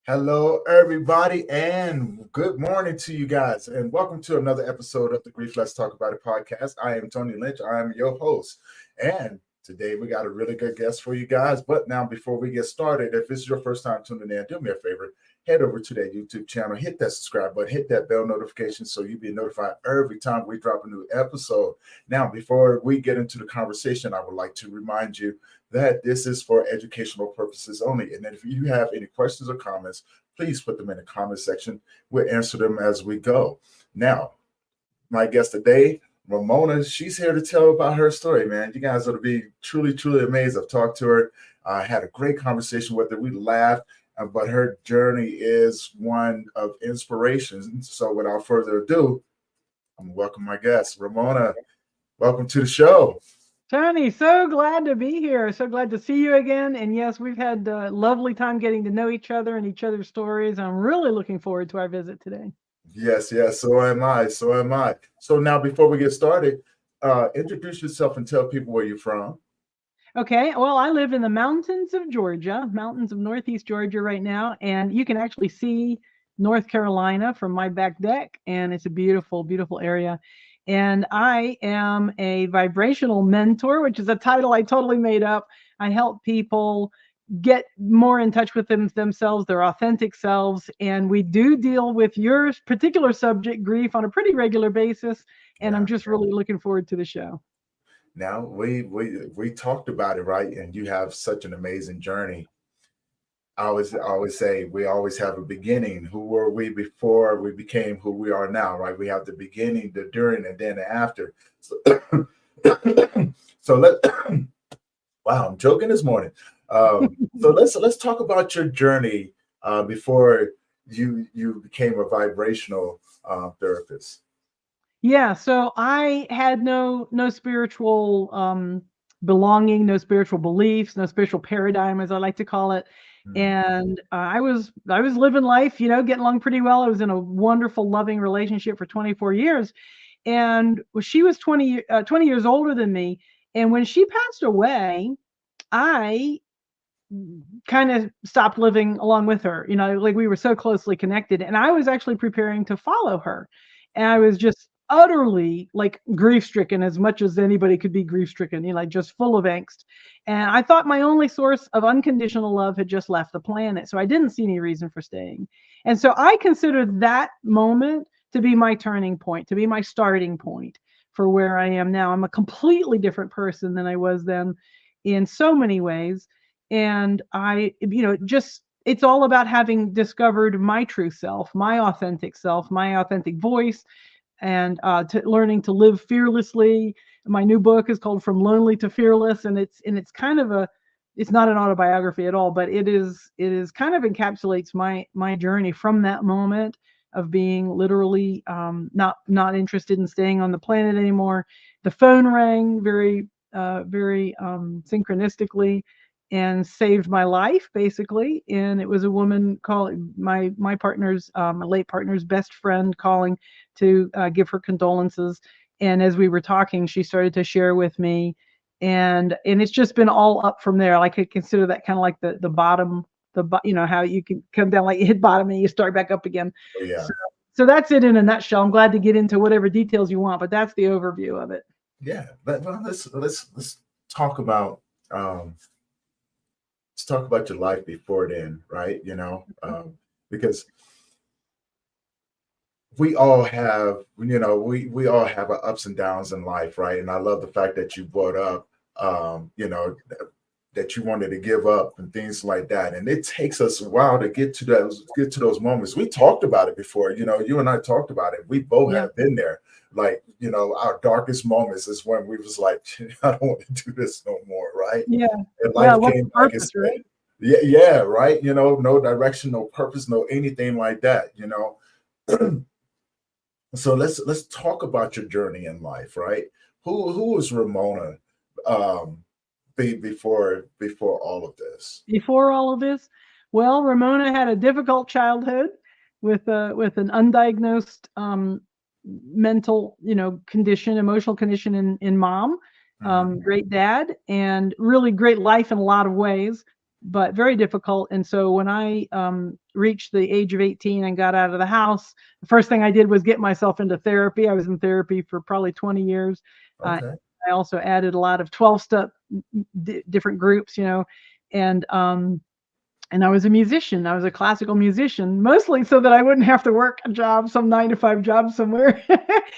Hello, everybody, and good morning to you guys, and welcome to another episode of the Grief Let's Talk About It podcast. I am Tony Lynch. I am your host, and today we got a really good guest for you guys. But now, before we get started, if this is your first time tuning in, do me a favor, head over to that YouTube channel, hit that subscribe button, hit that bell notification so you'll be notified every time we drop a new episode. Now, before we get into the conversation, I would like to remind you that this is for educational purposes only. And if you have any questions or comments, please put them in the comment section. We'll answer them as we go. Now, my guest today, Romona, she's here to tell about her story, man. You guys will be truly, truly amazed. I've talked to her. I had a great conversation with her. We laughed, but her journey is one of inspiration. So without further ado, I'm going to welcome my guest, Romona. Welcome to the show. Tony, so glad to be here. So glad to see you again. And yes, we've had a lovely time getting to know each other and each other's stories. I'm really looking forward to our visit today. Yes, yes. So am I. So am I. So now, before we get started, introduce yourself and tell people where you're from. Okay, well, I live in the mountains of Georgia, mountains of Northeast Georgia right now. And you can actually see North Carolina from my back deck. And it's a beautiful, beautiful area. And I am a vibrational mentor, which is a title I totally made up. I help people get more in touch with themselves, their authentic selves. And we do deal with your particular subject, grief, on a pretty regular basis. And Yeah. I'm just really looking forward to the show. Now we talked about it, right? And you have such an amazing journey. I always say we always have a beginning. Who were we before we became who we are now, right? We have the beginning, the during, and then the after. So, so let wow, I'm joking this morning. So let's talk about your journey before you became a vibrational therapist. Yeah, so I had no spiritual belonging, no spiritual beliefs, no spiritual paradigm, as I like to call it. Mhm. And I was living life, getting along pretty well. I was in a wonderful, loving relationship for 24 years, and she was 20 years older than me. And when she passed away, I kind of stopped living along with her. Like we were so closely connected, and I was actually preparing to follow her, and I was just utterly like grief stricken, as much as anybody could be grief stricken, like just full of angst. And I thought my only source of unconditional love had just left the planet, so I didn't see any reason for staying. And so I considered that moment to be my turning point, to be my starting point for where I am now. I'm a completely different person than I was then in so many ways. And just it's all about having discovered my true self, my authentic voice, and learning to live fearlessly. My new book is called From Lonely to Fearless, and it's kind of it's not an autobiography at all, but it is kind of encapsulates my journey from that moment of being literally not interested in staying on the planet anymore. The phone rang very synchronistically and saved my life, basically. And it was a woman calling, my partner's my late partner's best friend, calling to give her condolences. And as we were talking, she started to share with me, and it's just been all up from there. I could consider that kind of like the bottom, how you can come down, like you hit bottom and you start back up again. Oh yeah, So that's it in a nutshell. I'm glad to get into whatever details you want, but that's the overview of it. yeah. Well, let's talk about um, let's talk about your life before then, right? Because we all have, we all have our ups and downs in life, right? And I love the fact that you brought up, that you wanted to give up and things like that. And it takes us a while to get to those moments. We talked about it before, you and I talked about it. We both Yeah. have been there. Like, our darkest moments is when we was like, I don't want to do this no more, right? Yeah. And Yeah. life What's came the back and purpose, said, right? yeah, yeah, right. No direction, no purpose, no anything like that, So let's talk about your journey in life, right? Who was Ramona um before all of this? Before all of this, well, Ramona had a difficult childhood with an undiagnosed mental, condition, emotional condition in mom, Mhm. great dad, and really great life in a lot of ways. but very difficult. And so when I reached the age of 18 and got out of the house, the first thing I did was get myself into therapy. I was in therapy for probably 20 years. Okay. I also added a lot of 12-step different groups, and I was a musician. I was a classical musician, mostly so that I wouldn't have to work a job, some 9-to-5 job somewhere.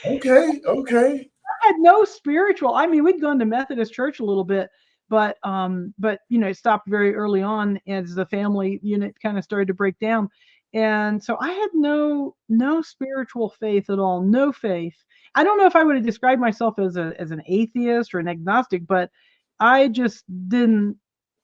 Okay. Okay. I had no spiritual. I mean, we'd gone to Methodist church a little bit, but it stopped very early on as the family unit kind of started to break down. And so I had no spiritual faith at all, no faith. I don't know if I would have described myself as an atheist or an agnostic, but I just didn't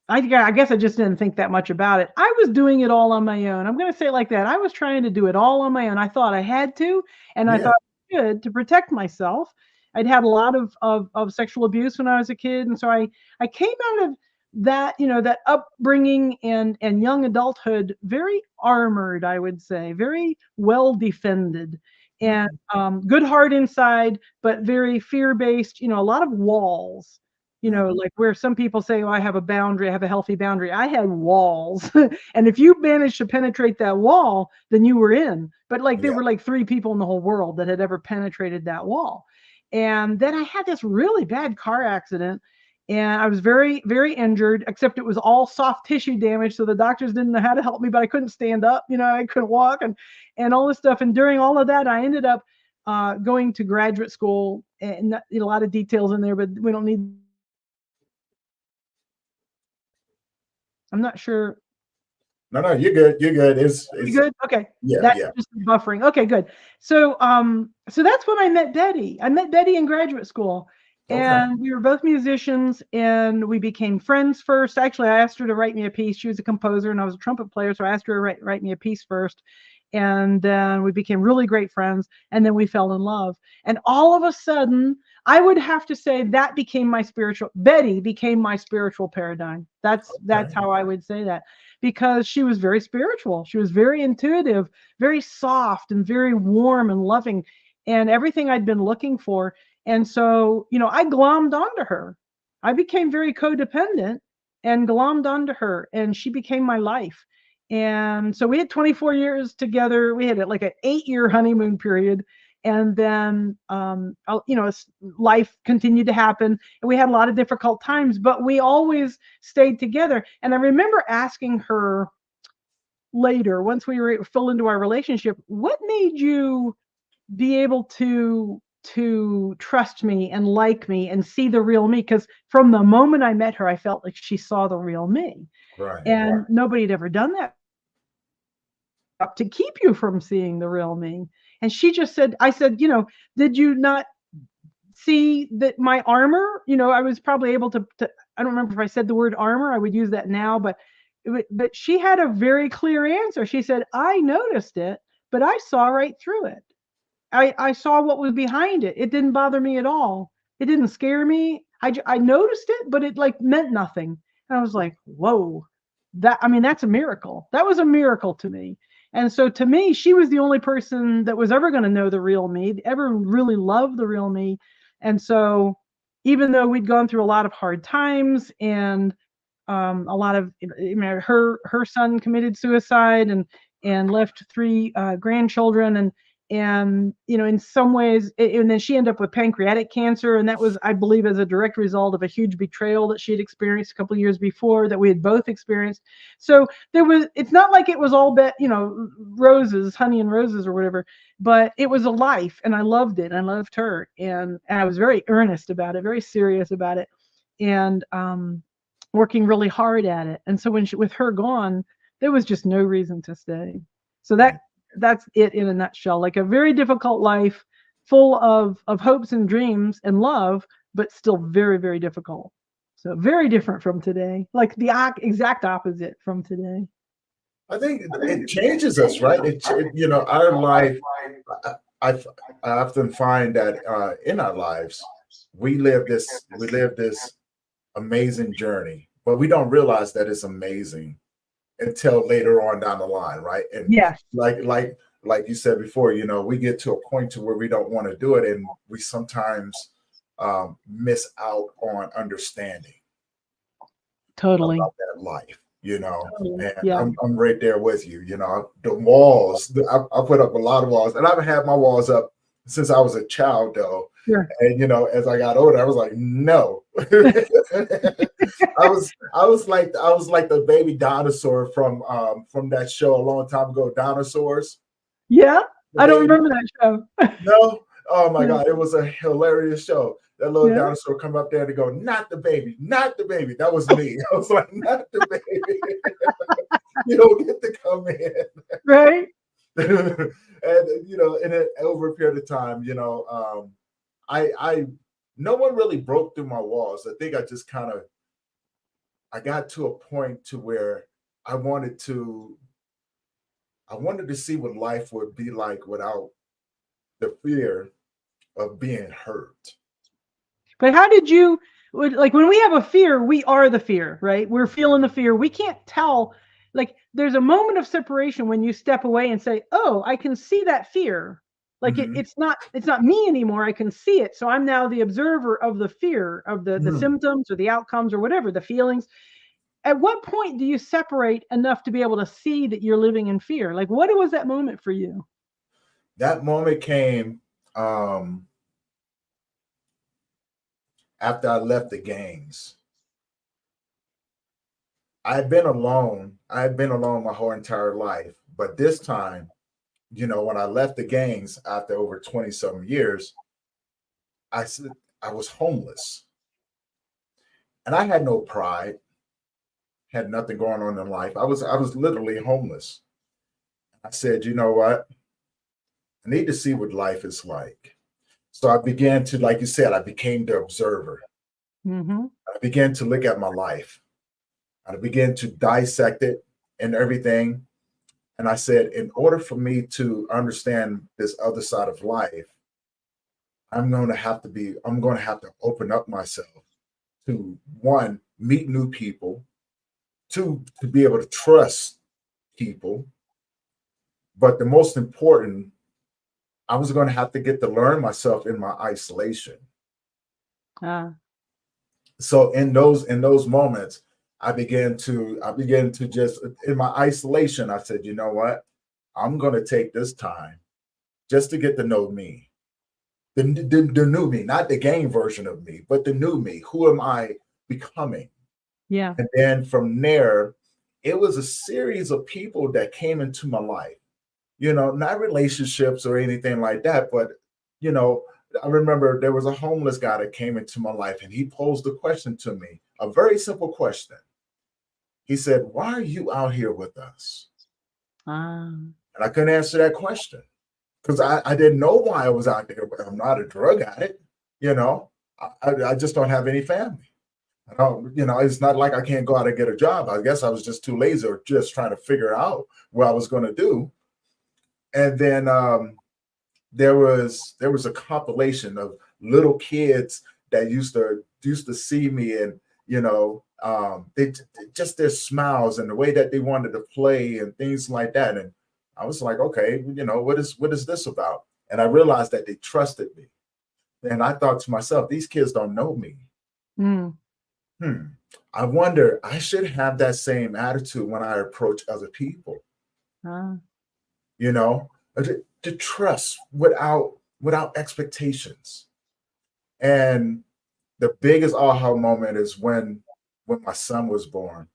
I guess I just didn't think that much about it. I was doing it all on my own. I'm going to say it like that. I was trying to do it all on my own. I thought I had to, and I Yeah. thought I should to protect myself. I'd had a lot of sexual abuse when I was a kid, and so I came out of that, that upbringing and young adulthood very armored, I would say, very well defended, and Mhm. good heart inside, but very fear based. A lot of walls. Mhm. Like where some people say, oh, I have a boundary, I have a healthy boundary. I had walls. And if you managed to penetrate that wall, then you were in. But like there Yeah. were like 3 people in the whole world that had ever penetrated that wall. And then I had this really bad car accident and I was very, very injured, except it was all soft tissue damage. So the doctors didn't know how to help me, but I couldn't stand up, I couldn't walk and all this stuff. And during all of that, I ended up going to graduate school and a lot of details in there, but we don't need. I'm not sure. No, no, you're good. You're good. You It's good? Okay. yeah, That's yeah. just buffering. Okay, good. So that's when I met Betty. I met Betty in graduate school. Okay. And we were both musicians and we became friends first. Actually, I asked her to write me a piece. She was a composer and I was a trumpet player, so I asked her to write me a piece first. And then we became really great friends and then we fell in love. And all of a sudden, I would have to say that became my spiritual Betty became my spiritual paradigm. That's Okay. how I would say that because she was very spiritual. She was very intuitive, very soft, and very warm and loving, and everything I'd been looking for. And so, I glommed onto her. I became very codependent and glommed onto her, and she became my life. And so we had 24 years together. We had like an 8-year honeymoon period. And then, life continued to happen and we had a lot of difficult times, but we always stayed together. And I remember asking her later, once we were fell into our relationship, what made you be able to trust me and like me and see the real me? Because from the moment I met her, I felt like she saw the real me. Right. And nobody had ever done that to keep you from seeing the real me. And she just said, I said, did you not see that my armor, I was probably able to I don't remember if I said the word armor, I would use that now, but she had a very clear answer. She said, I noticed it, but I saw right through it. I saw what was behind it. It didn't bother me at all. It didn't scare me. I noticed it, but it like meant nothing. And I was like, whoa, that's a miracle. That was a miracle to me. And so to me, she was the only person that was ever going to know the real me, ever really love the real me. And so even though we'd gone through a lot of hard times and a lot of, her son committed suicide and left 3 grandchildren and in some ways, and then she ended up with pancreatic cancer, and that was, I believe, as a direct result of a huge betrayal that she had experienced a couple of years before, that we had both experienced. So it's not like it was all roses, honey and roses or whatever, but it was a life, and I loved it, and I loved her, and I was very earnest about it, very serious about it, and working really hard at it. And so with her gone, there was just no reason to stay. So that's it in a nutshell. Like a very difficult life, full of hopes and dreams and love, but still very, very difficult. So very different from today. Like the exact opposite from today. I think it changes us, right? Our life. I, I often find that in our lives, we live this amazing journey, but we don't realize that it's amazing until later on down the line, right? And Yes, like you said before, we get to a point to where we don't want to do it, and we sometimes miss out on understanding totally. about that life. Oh, and yeah. I'm right there with you. The walls, I put up a lot of walls, and I've had my walls up since I was a child, though. Sure. And as I got older, I was like, no. I was like the baby dinosaur from that show a long time ago, Dinosaurs. Yeah. The I don't baby. remember that show. No. Oh my No. God, it was a hilarious show. That little Yeah. dinosaur come up there to go, not the baby, not the baby. That was me. I was like, not the baby. You don't get to come in. Right. And over a period of time, I no one really broke through my walls. I think I got to a point to where I wanted to see what life would be like without the fear of being hurt. But how did you, like, when we have a fear, we are the fear, right? We're feeling the fear. We can't tell. Like, there's a moment of separation when you step away and say, "Oh, I can see that fear." Like, Mhm. it's not me anymore. I can see it. So I'm now the observer of the fear, of the Mm. symptoms or the outcomes or whatever, the feelings. At what point do you separate enough to be able to see that you're living in fear? Like, what was that moment for you? That moment came after I left the gangs. I had been alone my whole entire life, but this time, when I left the gangs after over 20 some years, I said I was homeless, and I had no pride, had nothing going on in life. I was literally homeless. I said, you know what? I need to see what life is like. So I began to, like you said, I became the observer. Mm-hmm. I began to look at my life. I began to dissect it and everything. And I said, in order for me to understand this other side of life, I'm going to have to open up myself to, one, meet new people, two, to be able to trust people. But the most important, I was going to have to get to learn myself in my isolation. Ah, So in those moments, I began to just, in my isolation, I said, you know what? I'm going to take this time just to get to know me. The new me, not the game version of me, but the new me. Who am I becoming? yeah. And then from there, it was a series of people that came into my life, not relationships or anything like that, but, you know, I remember there was a homeless guy that came into my life and he posed a question to me, a very simple question. He said, why are you out here with us? Ah, And I couldn't answer that question because I didn't know why I was out there, but I'm not a drug addict, you know. I just don't have any family. I don't, it's not like I can't go out and get a job. I guess I was just too lazy or just trying to figure out what I was going to do. And then there was a compilation of little kids that used to see me, and they just their smiles and the way that they wanted to play and things like that. And I was like, okay, what is this about? And I realized that they trusted me. And I thought to myself, these kids don't know me. mm, Hmm. I wonder, I should have that same attitude when I approach other people, ah, you know, to trust without expectations. And the biggest aha moment is when my son was born.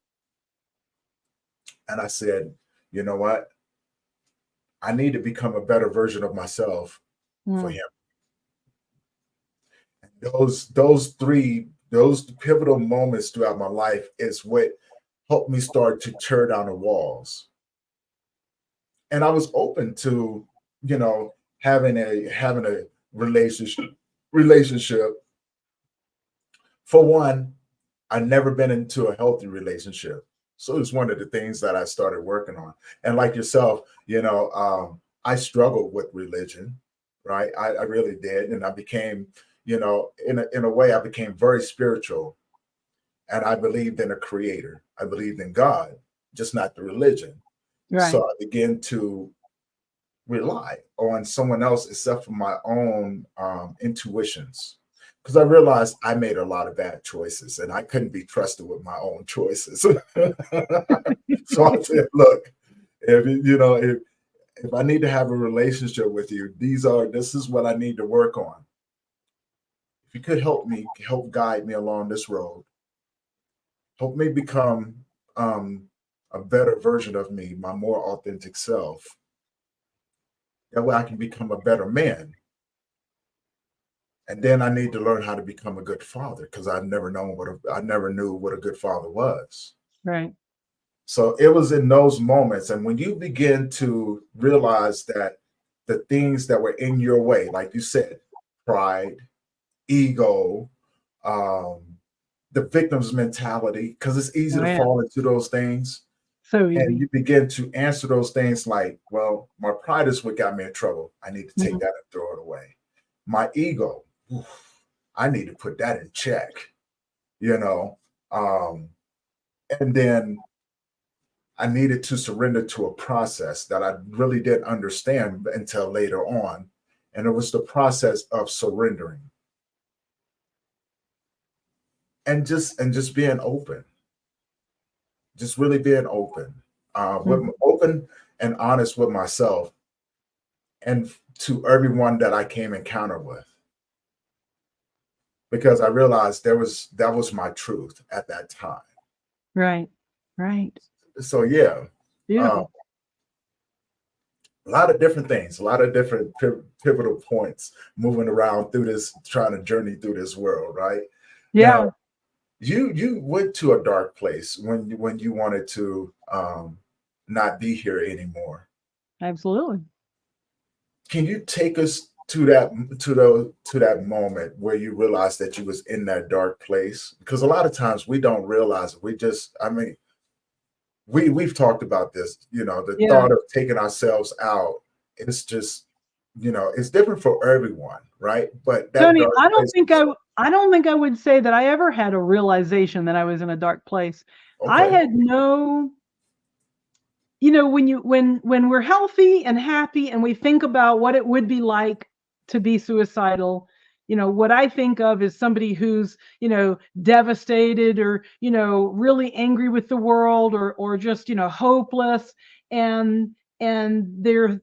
And I said, you know what? I need to become a better version of myself for mm, him. And those pivotal moments throughout my life is what helped me start to tear down the walls. And I was open to, having a relationship. For one, I've never been into a healthy relationship. So it's one of the things that I started working on. And like yourself, I struggled with religion, right? I really did. And I became, in a way, I became very spiritual. And I believed in a creator. I believed in God, just not the religion. So right. I began to rely on someone else except for my own intuitions. because I realized I made a lot of bad choices and I couldn't be trusted with my own choices. So I said, look, if I need to have a relationship with you, this is what I need to work on. If you could help guide me along this road, help me become a better version of me, my more authentic self. That way I can become a better man. And then I need to learn how to become a good father because I never knew what a good father was. Right. So it was in those moments. And when you begin to realize that the things that were in your way, like you said, pride, ego, the victim's mentality, because it's easy Oh, to yeah. fall into those things. So And easy. you begin to answer those things like, well, my pride is what got me in trouble. I need to take that and throw it away. My ego, I need to put that in check, and then I needed to surrender to a process that I really didn't understand until later on. And it was the process of surrendering and just being open, just really being open, open and honest with myself and to everyone that I came encounter with. Because I realized that was my truth at that time. Right. Right. So yeah, Beautiful. a lot of different things, a lot of different pivotal points moving around through this, trying to journey through this world, right? Yeah. Now, you went to a dark place when you wanted to not be here anymore. Absolutely. Can you take us to that moment where you realized that you was in that dark place? Because a lot of times we don't realize it. We've talked about this, the Yeah. thought of taking ourselves out. It's just, it's different for everyone, right? But that Tony, dark I don't place. think I would say that I ever had a realization that I was in a dark place. I Okay. had no, when we're healthy and happy and we think about what it would be like to be suicidal, what I think of is somebody who's, devastated or, really angry with the world or just, hopeless, and they are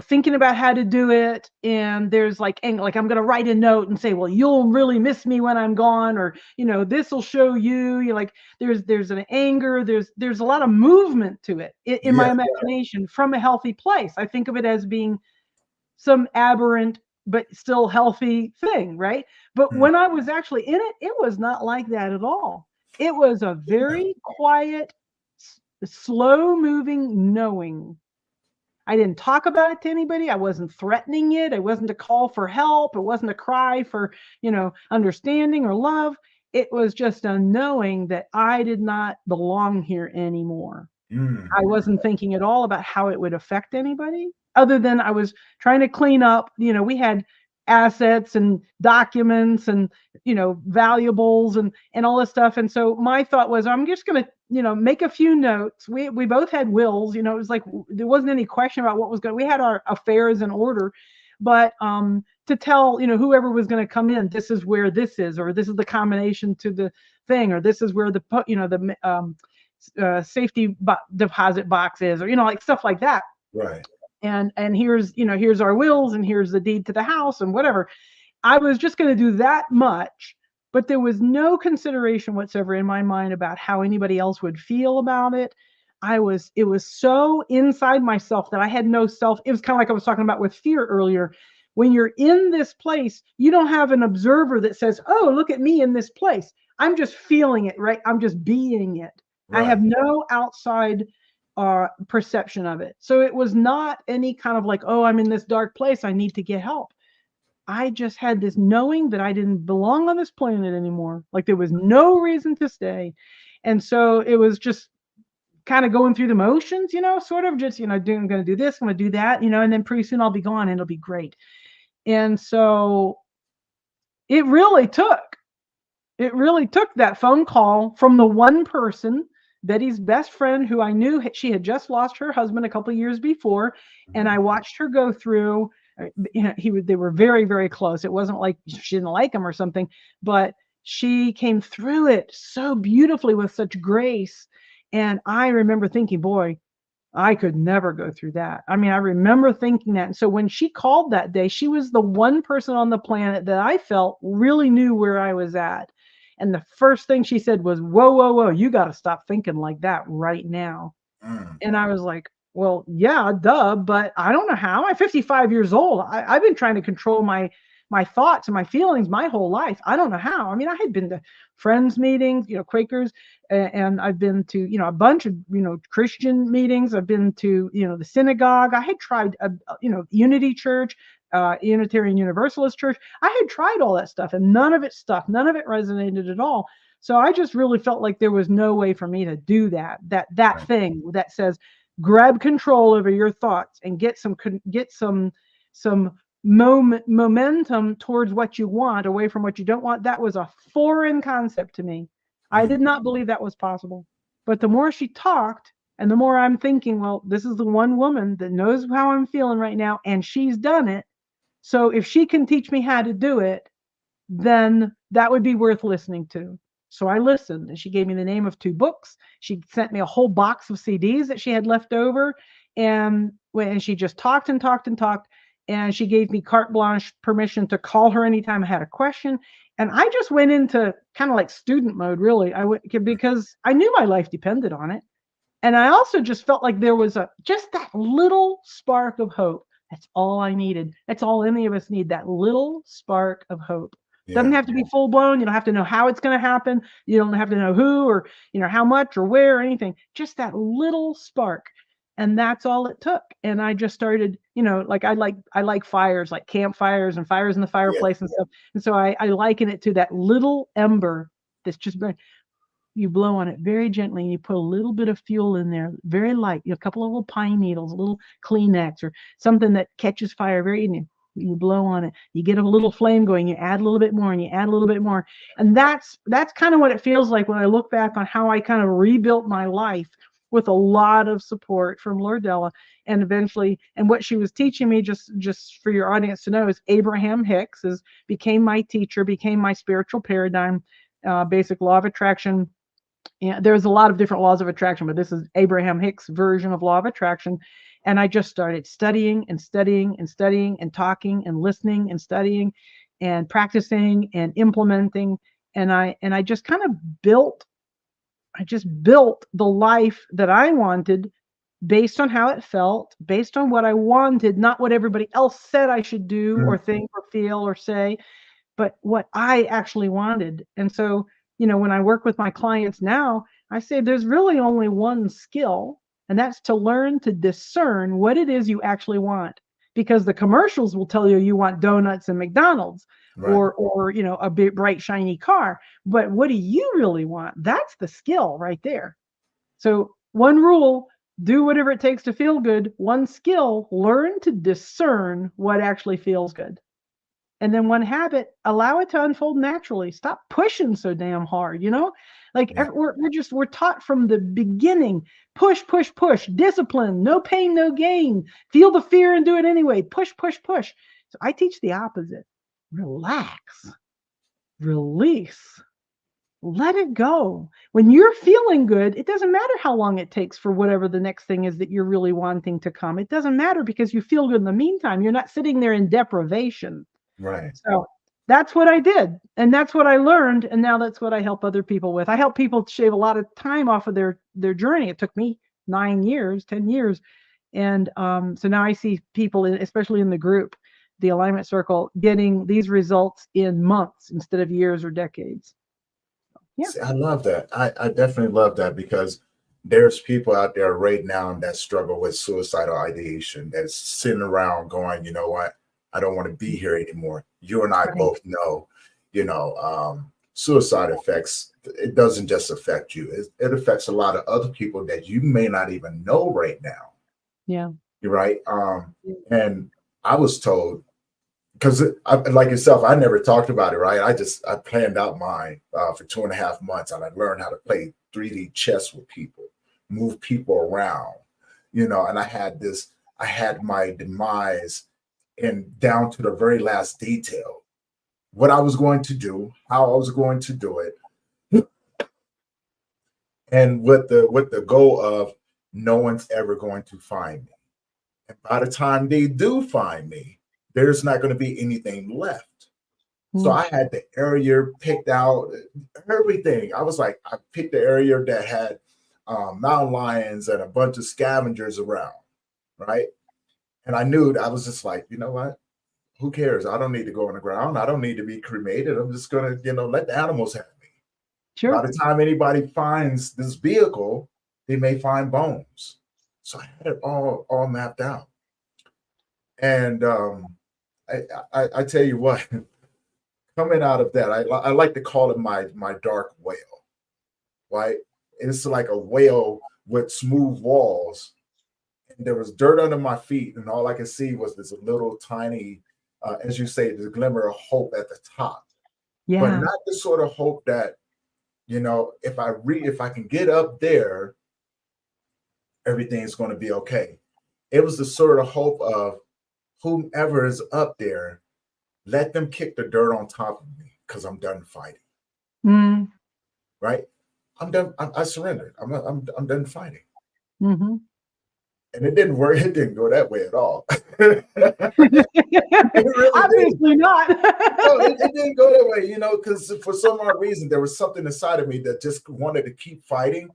thinking about how to do it. And there's like I'm going to write a note and say, well, you'll really miss me when I'm gone, or, this will show you, like there's an anger, there's a lot of movement to it in my Yeah. imagination from a healthy place. I think of it as being some aberrant but still healthy thing, right? But Mm. when I was actually in it, it was not like that at all. It was a Yeah. very quiet, slow moving knowing. I didn't talk about it to anybody. I wasn't threatening it. It wasn't a call for help. It wasn't a cry for, understanding or love. It was just a knowing that I did not belong here anymore. Mm. I wasn't thinking at all about how it would affect anybody, other than I was trying to clean up. We had assets and documents and, valuables and all this stuff. And so my thought was, I'm just going to, make a few notes. We both had wills. It was like there wasn't any question about what was going. We had our affairs in order, but to tell, whoever was going to come in, this is where this is, or this is the combination to the thing, or this is where the safety deposit box is, or like stuff like that. Right. And here's our wills, and here's the deed to the house, and whatever. I was just going to do that much, but there was no consideration whatsoever in my mind about how anybody else would feel about it. It was so inside myself that I had no self. It was kind of like I was talking about with fear earlier. When you're in this place, you don't have an observer that says, oh, look at me in this place. I'm just feeling it, right? I'm just being it. I have Right. no outside perception of it. So it was not any kind of like, oh, I'm in this dark place, I need to get help. I just had this knowing that I didn't belong on this planet anymore. Like there was no reason to stay. And so it was just kind of going through the motions, sort of just, I'm going to do this, I'm going to do that, and then pretty soon I'll be gone and it'll be great. And so it really took that phone call from the one person, Betty's best friend, who I knew she had just lost her husband a couple of years before. And I watched her go through They were very, very close. It wasn't like she didn't like him or something, but she came through it so beautifully with such grace. And I remember thinking, boy, I could never go through that. I mean, I remember thinking that. And so when she called that day, she was the one person on the planet that I felt really knew where I was at. And the first thing she said was, whoa, whoa, whoa, you got to stop thinking like that right now. And I was like, well, yeah, duh, but I don't know how. I'm 55 years old. I've been trying to control my thoughts and my feelings my whole life. I don't know how. I mean, I had been to friends meetings, Quakers, and I've been to, a bunch of, Christian meetings. I've been to, the synagogue. I had tried, Unity Church, Unitarian Universalist Church. I had tried all that stuff and none of it stuck. None of it resonated at all. So I just really felt like there was no way for me to do that Right. thing that says grab control over your thoughts and get some momentum towards what you want away from what you don't want. That was a foreign concept to me. I did not believe that was possible. But the more she talked and the more I'm thinking, well, this is the one woman that knows how I'm feeling right now and she's done it. So if she can teach me how to do it, then that would be worth listening to. So I listened, and she gave me the name of 2 books. She sent me a whole box of CDs that she had left over. And when she just talked and talked and talked, and she gave me carte blanche permission to call her anytime I had a question. And I just went into kind of like student mode, really. Because I knew my life depended on it. And I also just felt like there was just that little spark of hope. That's all I needed. That's all any of us need, that little spark of hope. Yeah. Doesn't have to be full blown. You don't have to know how it's going to happen. You don't have to know who or, how much or where or anything. Just that little spark. And that's all it took. And I just started, like I like fires, like campfires and fires in the Yeah. fireplace and stuff. And so I liken it to that little ember that's just burning. You blow on it very gently and you put a little bit of fuel in there, very light, a couple of little pine needles, a little Kleenex or something that catches fire very easy. You blow on it, you get a little flame going, you add a little bit more and you add a little bit more. And that's kind of what it feels like when I look back on how I kind of rebuilt my life with a lot of support from Lordella. And eventually, and what she was teaching me, just for your audience to know, is Abraham Hicks became my teacher, became my spiritual paradigm, basic law of attraction. There's a lot of different laws of attraction, but this is Abraham Hicks' version of law of attraction. And I just started studying and studying and studying and talking and listening and studying and practicing and implementing. And I just kind of built the life that I wanted based on how it felt, based on what I wanted, not what everybody else said I should do or think or feel or say, but what I actually wanted. And so, when I work with my clients now, I say there's really only one skill, and that's to learn to discern what it is you actually want. Because the commercials will tell you want donuts and McDonald's, Right. or a big bright shiny car. But what do you really want? That's the skill right there. So one rule, do whatever it takes to feel good. One skill, learn to discern what actually feels good. And then one habit, allow it to unfold naturally. Stop pushing so damn hard, like Yeah. we're taught from the beginning, push, push, push, discipline, no pain, no gain, feel the fear and do it anyway, push, push, push. So I teach the opposite. Relax, release, let it go. When you're feeling good, it doesn't matter how long it takes for whatever the next thing is that you're really wanting to come. It doesn't matter because you feel good in the meantime. You're not sitting there in deprivation. Right. So that's what I did. And that's what I learned. And now that's what I help other people with. I help people shave a lot of time off of their journey. It took me 9 years, 10 years. And so now I see people, especially in the group, the alignment circle, getting these results in months instead of years or decades. Yeah. See, I love that. I definitely love that because there's people out there right now that struggle with suicidal ideation that's sitting around going, you know what? I don't want to be here anymore. You and I Right. both know, suicide affects, it doesn't just affect you. It affects a lot of other people that you may not even know right now. Yeah. You're right. And I was told, because like yourself, I never talked about it, right? I planned out mine for 2.5 months, and I learned how to play 3D chess with people, move people around, and I had my demise and down to the very last detail, what I was going to do, how I was going to do it, and with the goal of no one's ever going to find me. And by the time they do find me, there's not going to be anything left. So Mm. I had the area picked out, everything. I was like, I picked the area that had mountain lions and a bunch of scavengers around, right? And I knew I was just like, you know what? Who cares? I don't need to go on the ground. I don't need to be cremated. I'm just gonna, let the animals have me. Sure. By the time anybody finds this vehicle, they may find bones. So I had it all mapped out. And I tell you what, coming out of that, I like to call it my dark whale, right? It's like a whale with smooth walls. And there was dirt under my feet, and all I could see was this little tiny, as you say, the glimmer of hope at the top. But Yeah. not the sort of hope that, if I can get up there, everything's going to be okay. It was the sort of hope of whomever is up there, let them kick the dirt on top of me because I'm done fighting. Mm. Right? I'm done. I surrendered. I'm done fighting. Mm-hmm. And it didn't work. It didn't go that way at all. It really didn't. Obviously not. No, it didn't go that way, because for some odd reason, there was something inside of me that just wanted to keep fighting.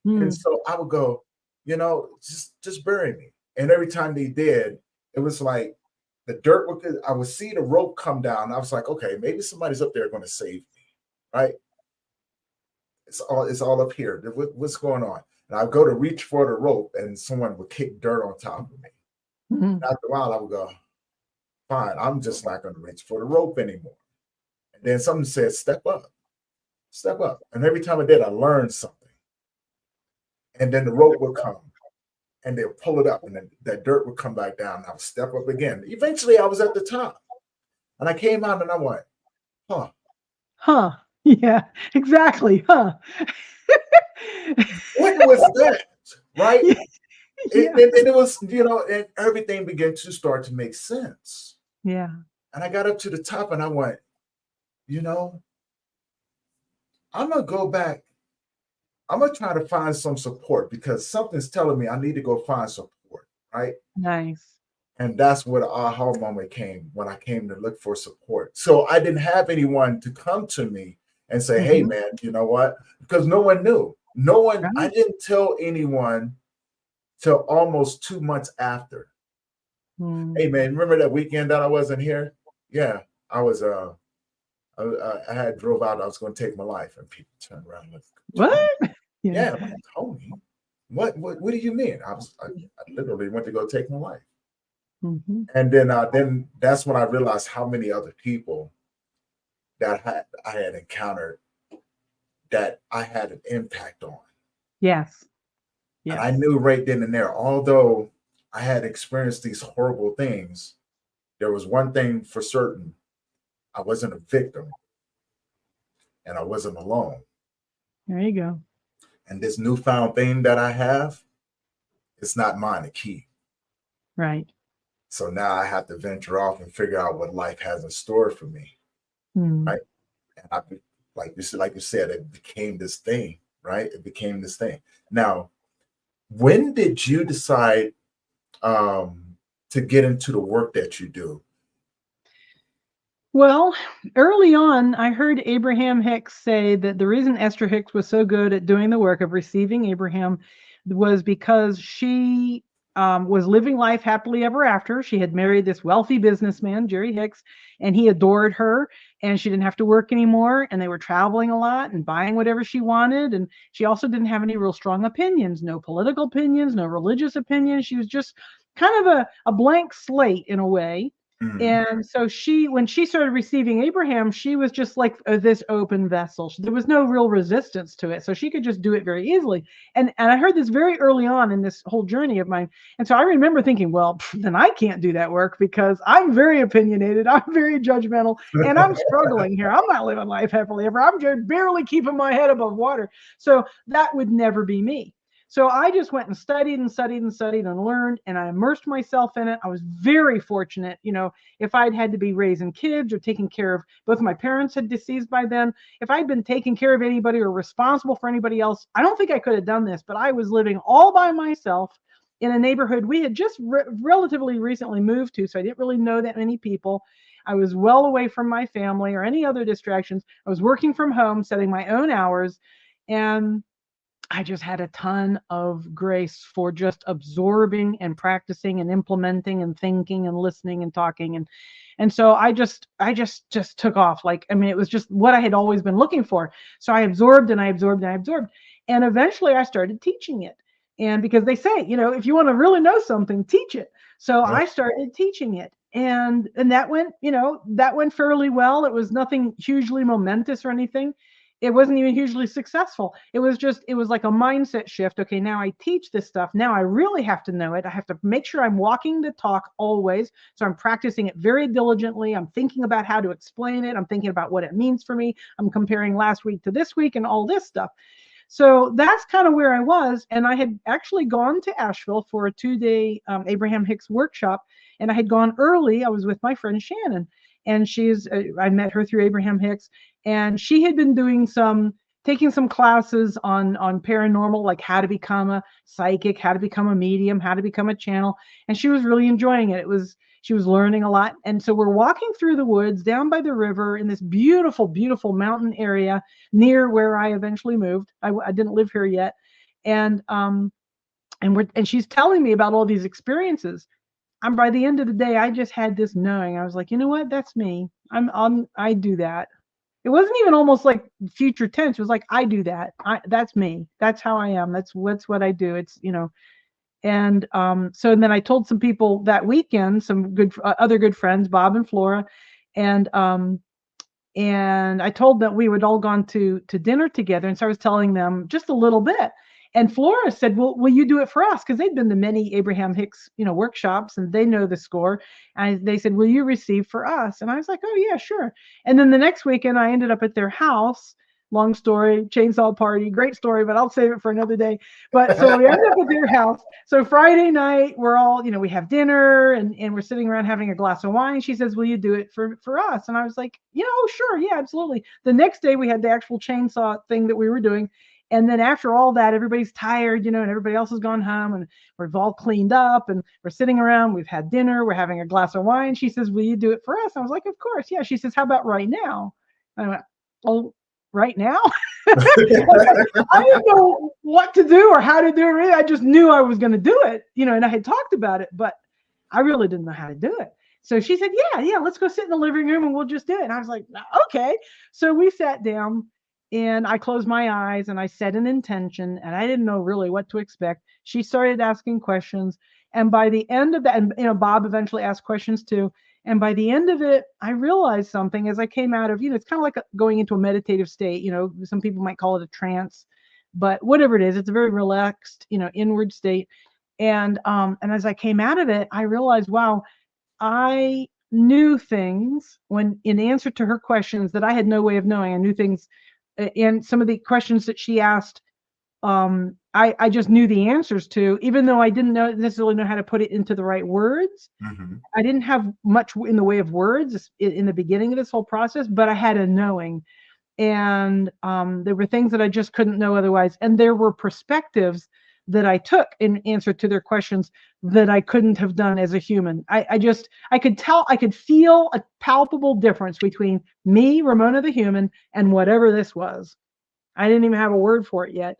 And Mm. so I would go, just bury me. And every time they did, it was like the dirt I would see the rope come down. I was like, okay, maybe somebody's up there going to save me, right? It's all up here. What's going on? And I'd go to reach for the rope, and someone would kick dirt on top of me. Mm-hmm. After a while, I would go, fine, I'm just not going to reach for the rope anymore. And then something said, step up. And every time I did, I learned something. And then the rope would come, and they'll pull it up, and then that dirt would come back down. And I would step up again. Eventually, I was at the top. And I came out, and I went, huh. Huh. Yeah, exactly. Huh. What was that? Right? Yeah. And it was, and everything began to start to make sense. Yeah. And I got up to the top, and I went, I'm going to go back. I'm going to try to find some support because something's telling me I need to go find support, right? Nice. And that's where the aha moment came, when I came to look for support. So I didn't have anyone to come to me and say, hey, Mm-hmm. man, you know what? Because no one knew. No one, Right. I didn't tell anyone till almost 2 months after. Mm. Hey, man, remember that weekend that I wasn't here? Yeah, I was, I had drove out, I was going to take my life. And people turned around and looked, What? yeah, I'm like, Tony, what do you mean? I literally went to go take my life. Mm-hmm. And then that's when I realized how many other people that I had encountered that I had an impact on. Yes. And I knew right then and there, although I had experienced these horrible things, there was one thing for certain. I wasn't a victim, and I wasn't alone. There you go. And this newfound thing that I have, it's not mine to keep. Right. So now I have to venture off and figure out what life has in store for me. Mm. Right. And like you said, it became this thing, right? It became this thing. Now, when did you decide to get into the work that you do? Well, early on, I heard Abraham Hicks say that the reason Esther Hicks was so good at doing the work of receiving Abraham was because she was living life happily ever after. She had married this wealthy businessman, Jerry Hicks, and he adored her, and she didn't have to work anymore, and they were traveling a lot and buying whatever she wanted. And she also didn't have any real strong opinions, no political opinions, no religious opinions. She was just kind of a blank slate in a way. And so when she started receiving Abraham, she was just like this open vessel. There was no real resistance to it. So she could just do it very easily. And I heard this very early on in this whole journey of mine. And so I remember thinking, well, then I can't do that work because I'm very opinionated. I'm very judgmental, and I'm struggling here. I'm not living life happily ever. I'm just barely keeping my head above water. So that would never be me. So I just went and studied and studied and studied and learned, and I immersed myself in it. I was very fortunate. If I'd had to be raising kids or taking care of, both of my parents had deceased by then. If I'd been taking care of anybody or responsible for anybody else, I don't think I could have done this, but I was living all by myself in a neighborhood we had just relatively recently moved to. So I didn't really know that many people. I was well away from my family or any other distractions. I was working from home, setting my own hours, and I just had a ton of grace for just absorbing and practicing and implementing and thinking and listening and talking. And so I just took off. Like, I mean, it was just what I had always been looking for. So I absorbed and I absorbed and I absorbed. And eventually I started teaching it. And because they say, if you want to really know something, teach it. So I started teaching it. And that went fairly well. It was nothing hugely momentous or anything. It wasn't even hugely successful. It was like a mindset shift. Okay, now I teach this stuff. Now I really have to know it. I have to make sure I'm walking the talk always. So I'm practicing it very diligently. I'm thinking about how to explain it. I'm thinking about what it means for me. I'm comparing last week to this week and all this stuff. So that's kind of where I was. And I had actually gone to Asheville for a 2-day Abraham Hicks workshop. And I had gone early. I was with my friend Shannon. And I met her through Abraham Hicks. And she had been taking some classes on paranormal, like how to become a psychic, how to become a medium, how to become a channel. And she was really enjoying it. She was learning a lot. And so we're walking through the woods down by the river in this beautiful, beautiful mountain area near where I eventually moved. I didn't live here yet. And she's telling me about all these experiences. By the end of the day, I just had this knowing. I was like, you know what? That's me. I do that. It wasn't even almost like future tense. It was like, I do that. That's me. That's how I am. That's what I do. It's, and so then I told some people that weekend, some other good friends, Bob and Flora, and I told them we would all gone to dinner together. And so I was telling them just a little bit. And Flora said, well, will you do it for us? Because they'd been to many Abraham Hicks, workshops, and they know the score. And they said, will you receive for us? And I was like, oh, yeah, sure. And then the next weekend, I ended up at their house. Long story, chainsaw party, great story, but I'll save it for another day. But so we ended up at their house. So Friday night, we're all, we have dinner and we're sitting around having a glass of wine. She says, will you do it for us? And I was like, sure. Yeah, absolutely. The next day we had the actual chainsaw thing that we were doing. And then after all that, everybody's tired, and everybody else has gone home and we've all cleaned up and we're sitting around, we've had dinner, we're having a glass of wine. She says, will you do it for us? I was like, of course. Yeah. She says, how about right now? I went, oh, right now? I didn't know what to do or how to do it. I just knew I was going to do it, and I had talked about it, but I really didn't know how to do it. So she said, yeah, let's go sit in the living room and we'll just do it. And I was like, okay. So we sat down. And I closed my eyes and I set an intention, and I didn't know really what to expect. She started asking questions. And by the end of that, and Bob eventually asked questions too. And by the end of it, I realized something as I came out of, it's kind of like going into a meditative state. Some people might call it a trance, but whatever it is, it's a very relaxed, inward state. And as I came out of it, I realized, wow, I knew things when in answer to her questions that I had no way of knowing. I knew things. And some of the questions that she asked, I just knew the answers to, even though I didn't necessarily know how to put it into the right words. Mm-hmm. I didn't have much in the way of words in the beginning of this whole process, but I had a knowing. And there were things that I just couldn't know otherwise. And there were perspectives that I took in answer to their questions that I couldn't have done as a human. I could feel a palpable difference between me, Ramona the human, and whatever this was. I didn't even have a word for it yet.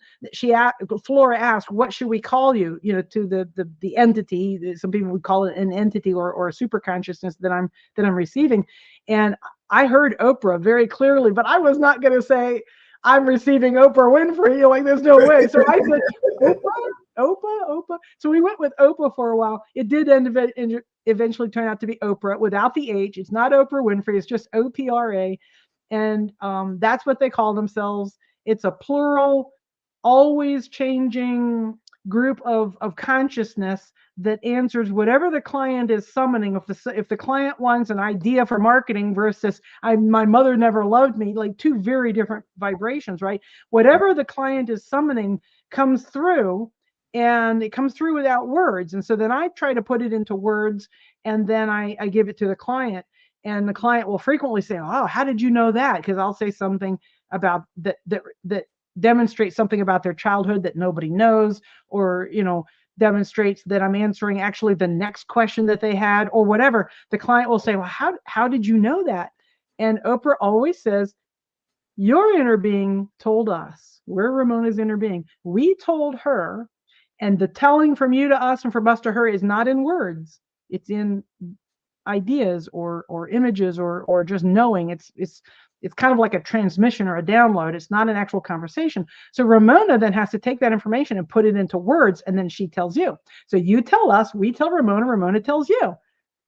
Flora asked, what should we call you, to the entity. Some people would call it an entity or a super consciousness that I'm receiving. And I heard Oprah very clearly, but I was not going to say, I'm receiving Oprah Winfrey. Like, there's no way. So I said, Oprah. So we went with Oprah for a while. It did eventually turn out to be Oprah without the H. It's not Oprah Winfrey. It's just OPRA. And that's what they call themselves. It's a plural, always changing group of consciousness that answers whatever the client is summoning. If the client wants an idea for marketing versus my mother never loved me, like two very different vibrations, right? Whatever the client is summoning comes through, and it comes through without words. And so then I try to put it into words, and then I give it to the client. And the client will frequently say, "Oh, how did you know that?" Because I'll say something about that demonstrates something about their childhood that nobody knows, or demonstrates that I'm answering actually the next question that they had, or whatever. The client will say, "Well, how did you know that?" And Oprah always says, "Your inner being told us. We're Ramona's inner being. We told her, and the telling from you to us and from us to her is not in words. It's in ideas or images or just knowing. It's kind of like a transmission or a download. It's not an actual conversation." So Ramona then has to take that information and put it into words, and then she tells you. So you tell us, we tell Ramona, Ramona tells you.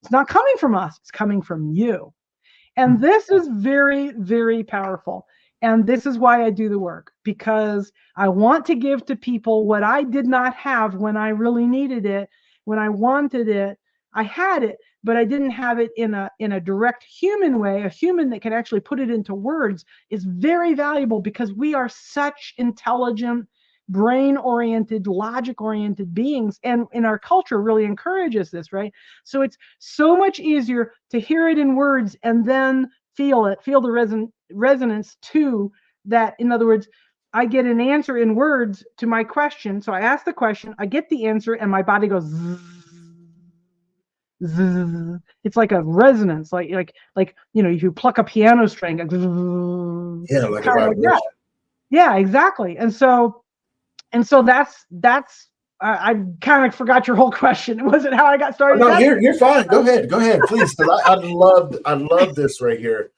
It's not coming from us, it's coming from you. And this is very, very powerful. And this is why I do the work, because I want to give to people what I did not have when I really needed it, when I wanted it. I had it, but I didn't have it in a direct human way. A human that can actually put it into words is very valuable, because we are such intelligent, brain-oriented, logic-oriented beings, and in our culture really encourages this, right? So it's so much easier to hear it in words and then feel it, feel the resonance to that. In other words, I get an answer in words to my question. So I ask the question, I get the answer, and my body goes zzz, zzz. It's like a resonance, like if you pluck a piano string, like, Yeah, like a kind of like vibration. that. Yeah, exactly. And so that's I kind of forgot your whole question. It wasn't how I got Oh, started. no, you're fine. Go ahead, please. Because I love this right here,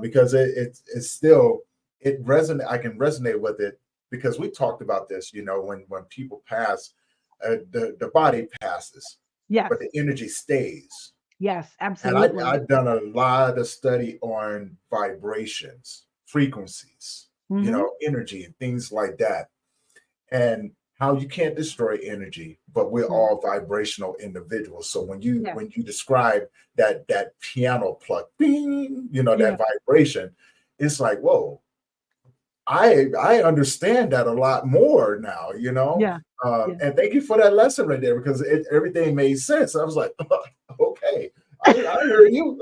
because it's still it resonate. I can resonate with it because we talked about this. When people pass, the body passes, Yes. but the energy stays. Yes, And absolutely. I've done a lot of study on vibrations, frequencies, Mm-hmm. energy and things like that, and how you can't destroy energy, but we're Right. all vibrational individuals. So when you Yeah. when you describe that piano pluck, bing, Yeah. that vibration, it's like, whoa, I understand that a lot more now. Yeah. Yeah. And thank you for that lesson right there, because everything made sense. I was like, okay, I heard you.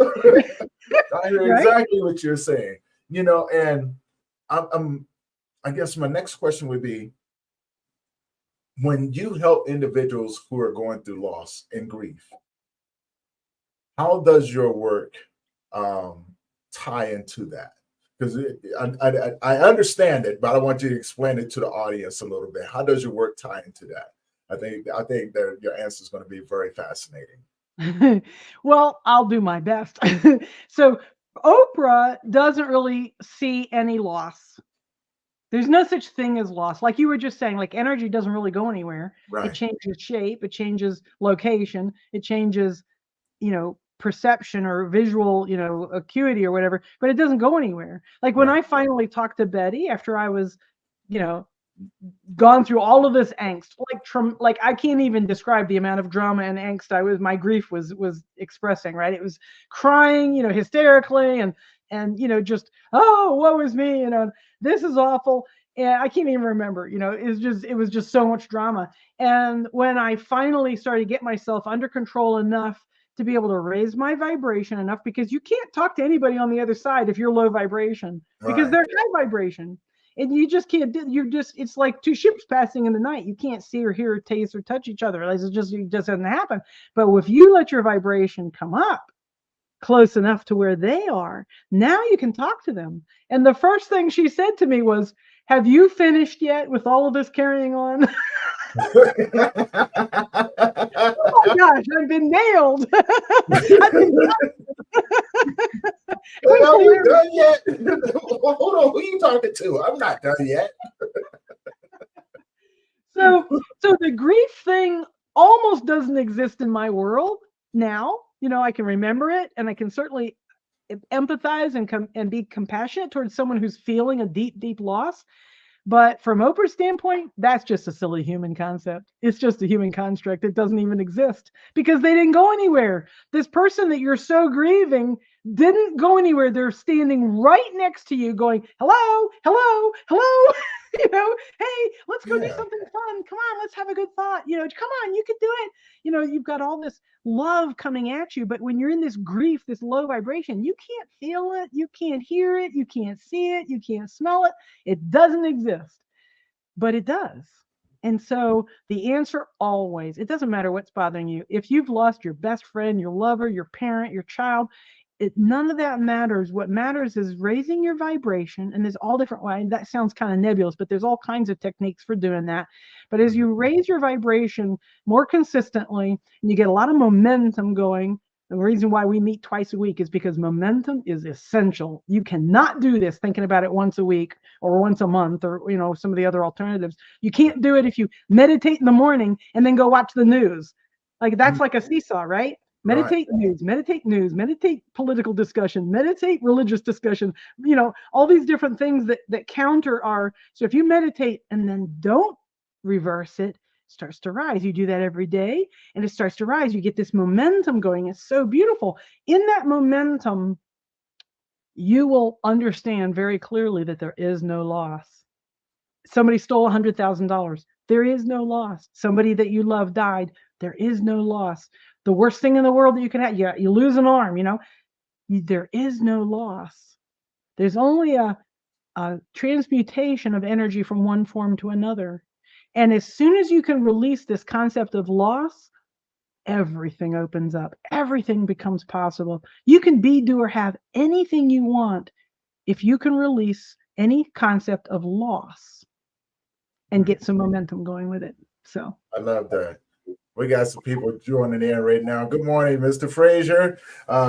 I hear Right. exactly what you're saying. And I'm I guess my next question would be, when you help individuals who are going through loss and grief, how does your work um, tie into that? Because I understand it, but I want you to explain it to the audience a little bit. How does your work tie into that? I think that your answer is going to be very fascinating. Well, I'll do my best. So Oprah doesn't really see any loss. There's no such thing as loss. Like you were just saying, like energy doesn't really go anywhere. It Right. changes shape, it changes location, it changes, perception or visual, acuity or whatever, but it doesn't go anywhere. Like when Right. I finally talked to Betty after I was, you know, gone through all of this angst, like I can't even describe the amount of drama and angst my grief was expressing, right? It was crying, hysterically, and just, oh, woe is me, this is awful. And I can't even remember, it was just so much drama. And when I finally started to get myself under control enough to be able to raise my vibration enough, because you can't talk to anybody on the other side if you're low vibration, because Right. they're high vibration. And you just can't do, it's like two ships passing in the night. You can't see or hear or taste or touch each other. It just doesn't happen. But if you let your vibration come up close enough to where they are, now you can talk to them. And the first thing she said to me was, "Have you finished yet with all of this carrying on?" Oh my gosh, I've been nailed. I've been Are you done yet? Hold on, who are you talking to? I'm not done yet. so the grief thing almost doesn't exist in my world now. I can remember it, and I can certainly empathize and be compassionate towards someone who's feeling a deep loss. But from Oprah's standpoint, that's just a silly human concept. It's just a human construct. It doesn't even exist because they didn't go anywhere. This person that you're so grieving, didn't go anywhere. They're standing right next to you going, hello, hello, hello. Hey, let's go do Yeah. something fun. Come on, let's have a good thought. Come on, you can do it. You've got all this love coming at you. But when you're in this grief, this low vibration, you can't feel it. You can't hear it. You can't see it. You can't smell it. It doesn't exist, but it does. And so the answer always, it doesn't matter what's bothering you. If you've lost your best friend, your lover, your parent, your child, none of that matters. What matters is raising your vibration. And there's all different ways. That sounds kind of nebulous, but there's all kinds of techniques for doing that. But as you raise your vibration more consistently and you get a lot of momentum going, the reason why we meet twice a week is because momentum is essential. You cannot do this thinking about it once a week or once a month or some of the other alternatives. You can't do it if you meditate in the morning and then go watch the news. Like that's like a seesaw, right? Right. Meditate news, meditate political discussion, meditate religious discussion, all these different things that counter our. So if you meditate and then don't reverse it, starts to rise. You do that every day and it starts to rise. You get this momentum going. It's so beautiful. In that momentum, you will understand very clearly that there is no loss. Somebody stole $100,000. There is no loss. Somebody that you love died. There is no loss. The worst thing in the world that you can have, you lose an arm, there is no loss. There's only a transmutation of energy from one form to another. And as soon as you can release this concept of loss, everything opens up. Everything becomes possible. You can be, do, or have anything you want if you can release any concept of loss and get some momentum going with it. So I love that. We got some people joining in right now. Good morning, Mr. Frazier.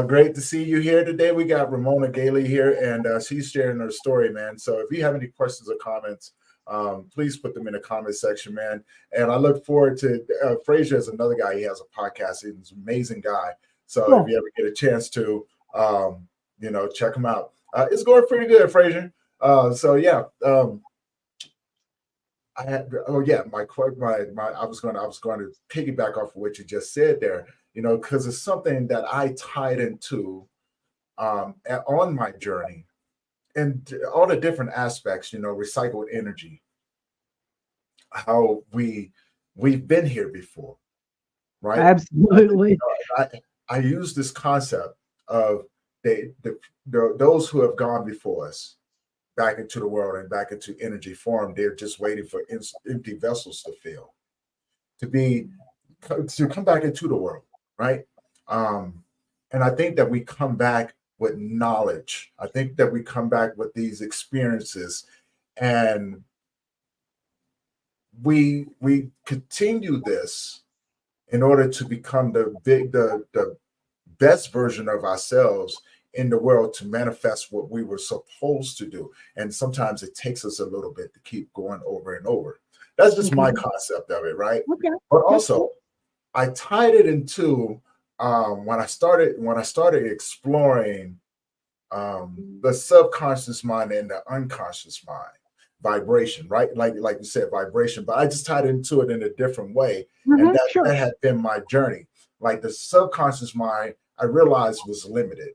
Great to see you here today. We got Romona Galey here, and she's sharing her story, man. So if you have any questions or comments, please put them in the comment section, man. And I look forward to Frazier is another guy. He has a podcast. He's an amazing guy. So cool. If you ever get a chance to, check him out. It's going pretty good, Frazier. I had I was going to piggyback off of what you just said there, because it's something that I tied into on my journey and all the different aspects, recycled energy, how we've been here before, right? Absolutely. I use this concept of those who have gone before us back into the world and back into energy form. They're just waiting for empty vessels to fill, to come back into the world, right? And I think that we come back with knowledge. I think that we come back with these experiences, and we continue this in order to become the best version of ourselves in the world, to manifest what we were supposed to do. And sometimes it takes us a little bit to keep going over and over. That's just my concept of it, right? Okay. But also, I tied it into when I started exploring the subconscious mind and the unconscious mind vibration, right? Like you said, vibration. But I just tied into it in a different way, and that had been my journey. Like the subconscious mind, I realized was limited.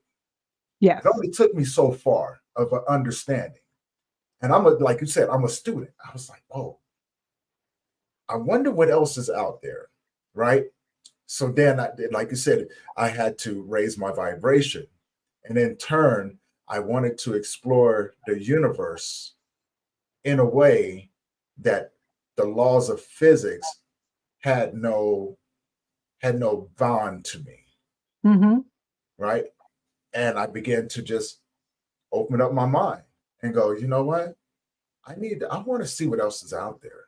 Yes. It only took me so far of an understanding. And like you said, I'm a student. I was like, whoa, I wonder what else is out there, right? So then, like you said, I had to raise my vibration. And in turn, I wanted to explore the universe in a way that the laws of physics had no bond to me, right? And I began to just open up my mind and go, you know what? I want to see what else is out there.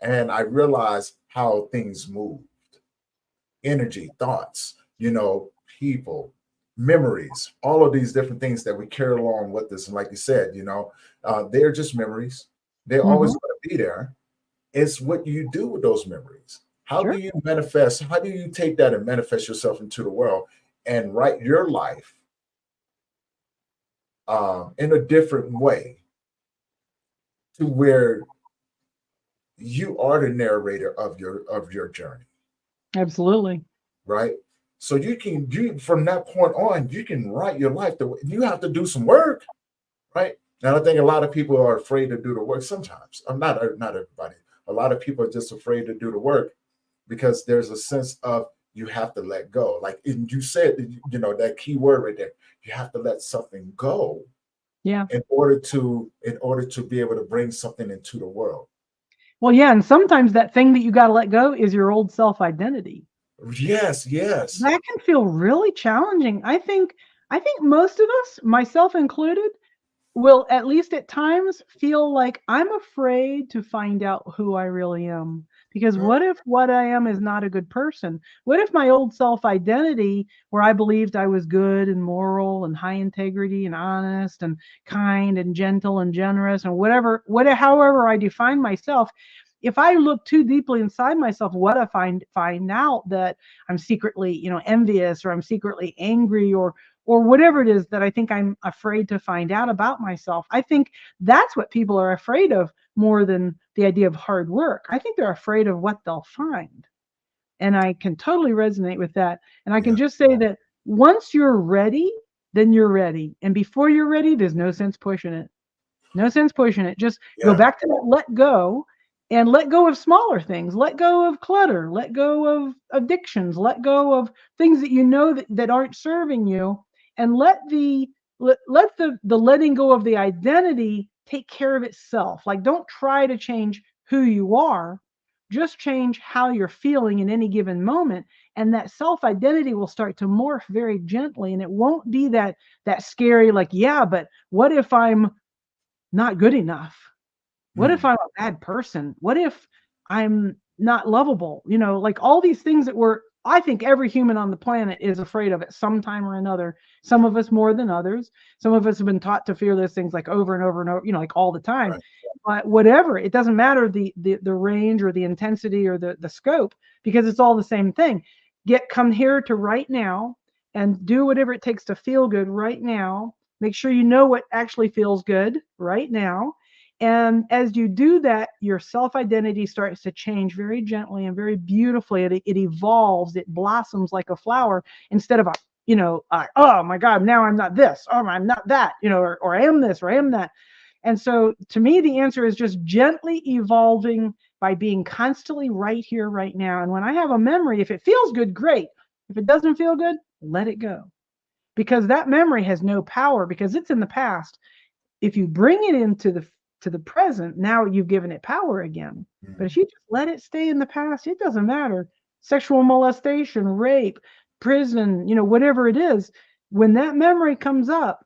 And I realized how things moved. Energy, thoughts, people, memories, all of these different things that we carry along with us. And like you said, they're just memories. They're always going to be there. It's what you do with those memories. How do you manifest? How do you take that and manifest yourself into the world and write your life in a different way, to where you are the narrator of your journey? Absolutely. Right. So you from that point on, you can write your life. You have to do some work, right? And I think a lot of people are afraid to do the work sometimes. I'm not everybody. A lot of people are just afraid to do the work because there's a sense of you have to let go. Like you said, that key word right there. You have to let something go Yeah. in order to be able to bring something into the world. Well, yeah, and sometimes that thing that you got to let go is your old self identity. Yes, yes. That can feel really challenging. I think most of us, myself included, will at least at times feel like I'm afraid to find out who I really am. Because Mm, what if what I am is not a good person? What if my old self identity, where I believed I was good and moral and high integrity and honest and kind and gentle and generous and however I define myself, if I look too deeply inside myself, what if I find out that I'm secretly, envious, or I'm secretly angry, or whatever it is that I think I'm afraid to find out about myself. I think that's what people are afraid of more than the idea of hard work. I think they're afraid of what they'll find. And I can totally resonate with that. And I can yeah, just say that once you're ready, then you're ready. And before you're ready, there's no sense pushing it. No sense pushing it. Just go yeah, back to that let go, and let go of smaller things. Let go of clutter. Let go of addictions. Let go of things that you know that aren't serving you. And let the letting go of the identity take care of itself. Like, don't try to change who you are. Just change how you're feeling in any given moment. And that self identity will start to morph very gently. And it won't be that scary, like, yeah, but what if I'm not good enough? What if mm, I'm a bad person? What if I'm not lovable? Like all these things I think every human on the planet is afraid of at some time or another. Some of us more than others. Some of us have been taught to fear those things like over and over and over, like all the time. right, But whatever, it doesn't matter the range or the intensity or the scope, because it's all the same thing. Come here to right now and do whatever it takes to feel good right now. Make sure you know what actually feels good right now, and as you do that, your self identity starts to change very gently and very beautifully. It evolves, it blossoms like a flower instead of oh my God, now I'm not this, oh, I'm not that, or I am this, or I am that. And so to me, the answer is just gently evolving by being constantly right here, right now. And when I have a memory, if it feels good, great. If it doesn't feel good, let it go, because that memory has no power because it's in the past. If you bring it into the present, now you've given it power again. But if mm, you just let it stay in the past, it doesn't matter. Sexual molestation, rape, prison, whatever it is, when that memory comes up,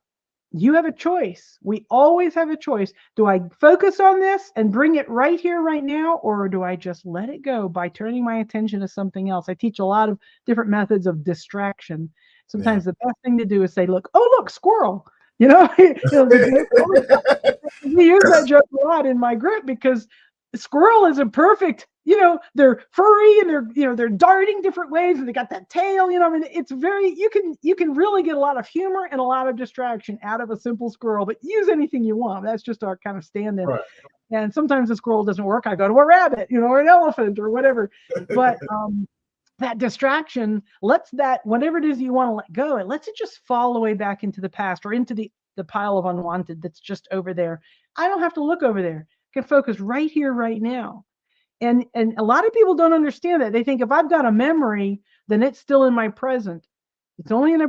you have a choice. We always have a choice. Do I focus on this and bring it right here, right now, or do I just let it go by turning my attention to something else? I teach a lot of different methods of distraction. yeah. Sometimes the best thing to do is say, look, oh, look, squirrel. The joke, we use that joke a lot in my group because the squirrel is a perfect, they're furry and they're darting different ways and they got that tail, I mean, it's very, you can really get a lot of humor and a lot of distraction out of a simple squirrel, but use anything you want. That's just our kind of stand-in. Right. And sometimes the squirrel doesn't work. I go to a rabbit, or an elephant or whatever. But that distraction lets that whatever it is you want to let go, it lets it just fall away back into the past or into the pile of unwanted that's just over there. I don't have to look over there. I can focus right here, right now. And a lot of people don't understand that. They think if I've got a memory, then it's still in my present. It's only in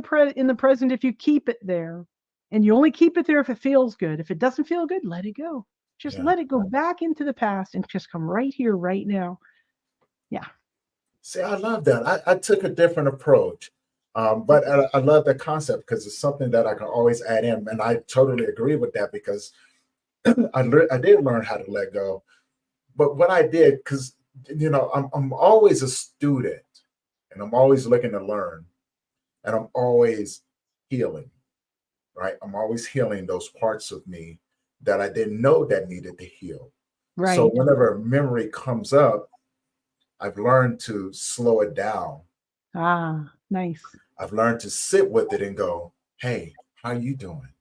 the present if you keep it there. And you only keep it there if it feels good. If it doesn't feel good, let it go. Just Yeah. let it go back into the past and just come right here, right now. Yeah. See, I love that. I took a different approach, but I love that concept because it's something that I can always add in, and I totally agree with that because I did learn how to let go. But what I did, because I'm always a student, and I'm always looking to learn, and I'm always healing. Right, I'm always healing those parts of me that I didn't know that needed to heal. So Right. whenever a memory comes up, I've learned to slow it down. Ah, nice. I've learned to sit with it and go, hey, how you doing?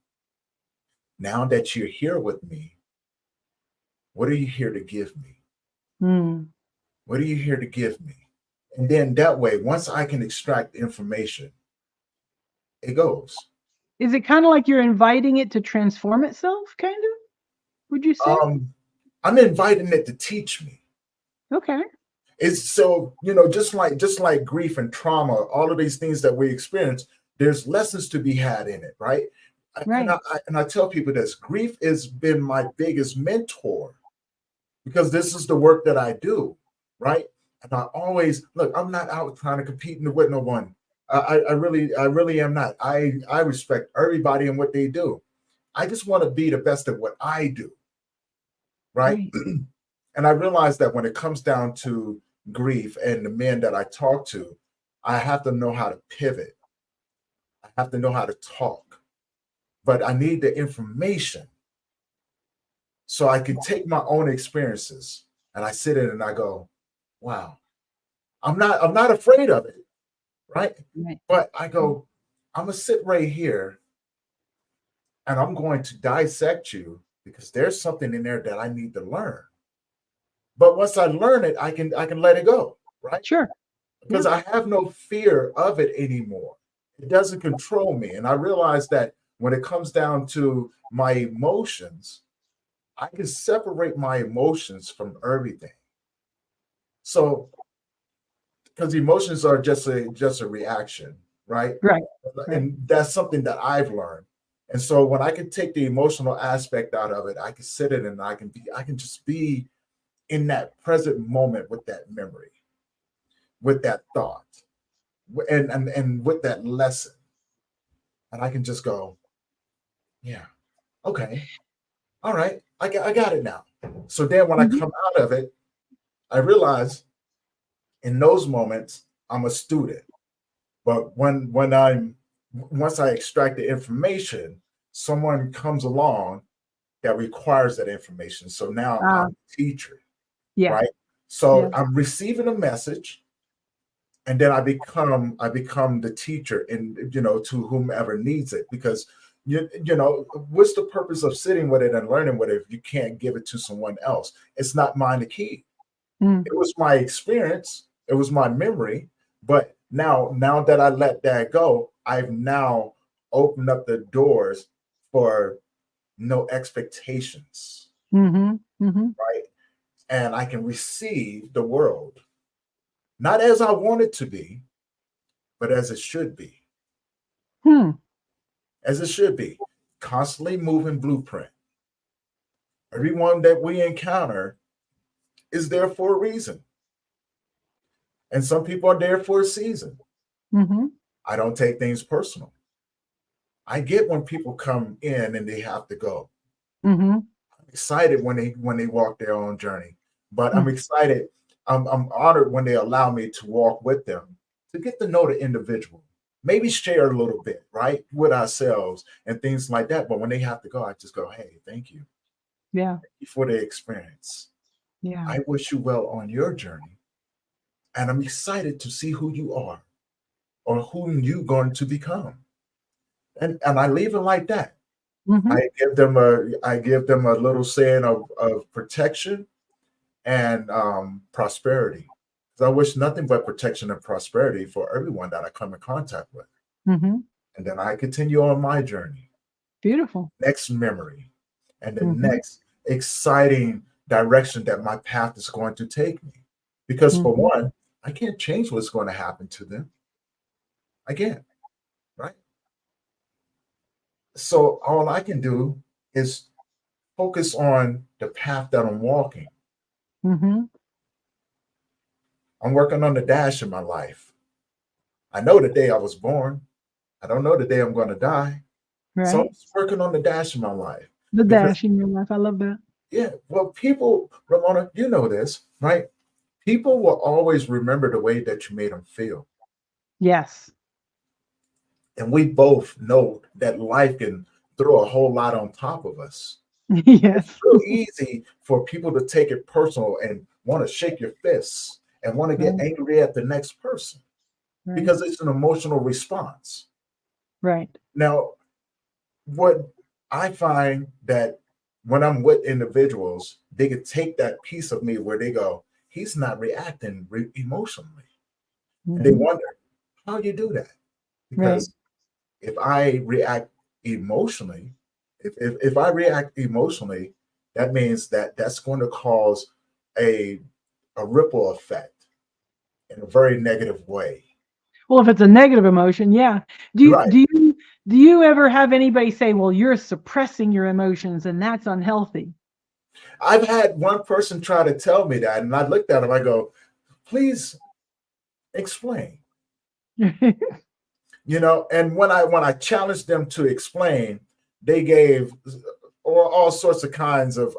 Now that you're here with me, what are you here to give me? Mm. What are you here to give me? And then that way, once I can extract the information, it goes. Is it kind of like you're inviting it to transform itself, kind of? Would you say? I'm inviting it to teach me. Okay. It's so, just like grief and trauma, all of these things that we experience, there's lessons to be had in it, right? Right. And I tell people this: grief has been my biggest mentor because this is the work that I do, right? And I always look. I'm not out trying to compete with no one. I really am not. I respect everybody and what they do. I just want to be the best at what I do, right? Right. And I realize that when it comes down to grief and the men that I talk to, I have to know how to pivot. I have to know how to talk, but I need the information so I can take my own experiences and I sit in and I go, wow, I'm not afraid of it, right? Right. But I go, I'm gonna sit right here and I'm going to dissect you because there's something in there that I need to learn. But once I learn it, I can let it go, right? Sure. Because I have no fear of it anymore. It doesn't control me. And I realize that when it comes down to my emotions, I can separate my emotions from everything. So, because emotions are just a reaction, right? Right. Right. And that's something that I've learned. And so when I can take the emotional aspect out of it, I can sit in and I can just be in that present moment with that memory, with that thought, and with that lesson. And I can just go, yeah, okay, all right, I got it now. So then when I Mhm. come out of it, I realize in those moments I'm a student. But when I'm once I extract the information, someone comes along that requires that information. So now I'm Ah, a teacher, yeah. right? So Yeah. I'm receiving a message, and then I become the teacher, and to whomever needs it, because what's the purpose of sitting with it and learning with it if you can't give it to someone else? It's not mine to keep. Mm. It was my experience, it was my memory, but now that I let that go, I've now opened up the doors for no expectations, Mhm. Mhm. right? And I can receive the world not as I want it to be, but as it should be. Hmm. As it should be. Constantly moving blueprint. Everyone that we encounter is there for a reason. And some people are there for a season. Mhm. I don't take things personal. I get when people come in and they have to go. Mhm. I'm excited when they walk their own journey. But I'm Mm. excited. I'm honored when they allow me to walk with them to get to know the individual. Maybe share a little bit, right, with ourselves and things like that. But when they have to go, I just go, hey, thank you Yeah. for the experience. Yeah. I wish you well on your journey. And I'm excited to see who you are or whom you're going to become. And I leave it like that. Mhm. I give them a little saying of protection and prosperity. Because I wish nothing but protection and prosperity for everyone that I come in contact with. Mhm. And then I continue on my journey, Beautiful. next memory, and the Mhm. next exciting direction that my path is going to take me. Because for Mhm. one, I can't change what's going to happen to them. I can't, right? So all I can do is focus on the path that I'm walking. Mhm. I'm working on the dash in my life. I know the day I was born. I don't know the day I'm going to die. So I'm Right. just working on the dash in my life The because, dash in your life. I love that. yeah, well, people, Ramona, you know this, right? People will always remember the way that you made them feel. Yes. And we both know that life can throw a whole lot on top of us. It's Yes. real easy for people to take it personal and want to shake your fists and want to get Right. angry at the next person Right. because it's an emotional response. Right. Now, what I find that when I'm with individuals, they can take that piece of me where they go, he's not reacting emotionally. And they Mm-hmm. wonder, how do you do that? Right. Because if I react emotionally, if I react emotionally, that means that that's going to cause a a ripple effect in a very negative way. Well, if it's a negative emotion, yeah. Do you Right. do you do you ever have anybody say, "Well, you're suppressing your emotions and that's unhealthy"? I've had one person try to tell me that, and I looked at him, I go, please explain. And when I challenged them to explain, they gave all sorts of kinds of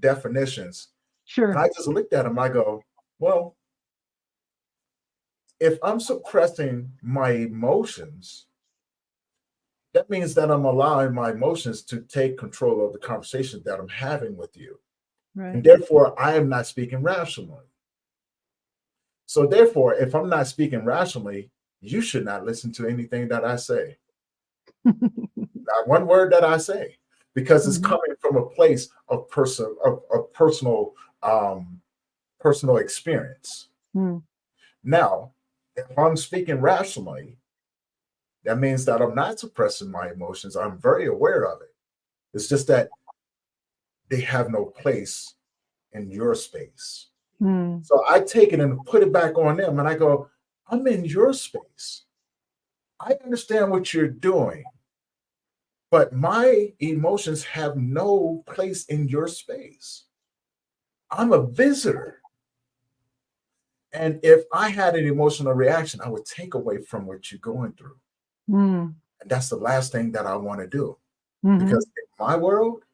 definitions. And Sure. I just looked at them, I go, well, if I'm suppressing my emotions, that means that I'm allowing my emotions to take control of the conversation that I'm having with you. And Right. therefore, I am not speaking rationally. So, therefore, if I'm not speaking rationally, you should not listen to anything that I say. Not one word that I say, because it's Mhm. coming from a place of um, personal experience. Mm. Now, if I'm speaking rationally, that means that I'm not suppressing my emotions. I'm very aware of it. It's just that they have no place in your space. Mm. So I take it and put it back on them and I go, I'm in your space. I understand what you're doing, but my emotions have no place in your space. I'm a visitor. And if I had an emotional reaction, I would take away from what you're going through. Mm. And that's the last thing that I want to do. Because Mhm. in my world,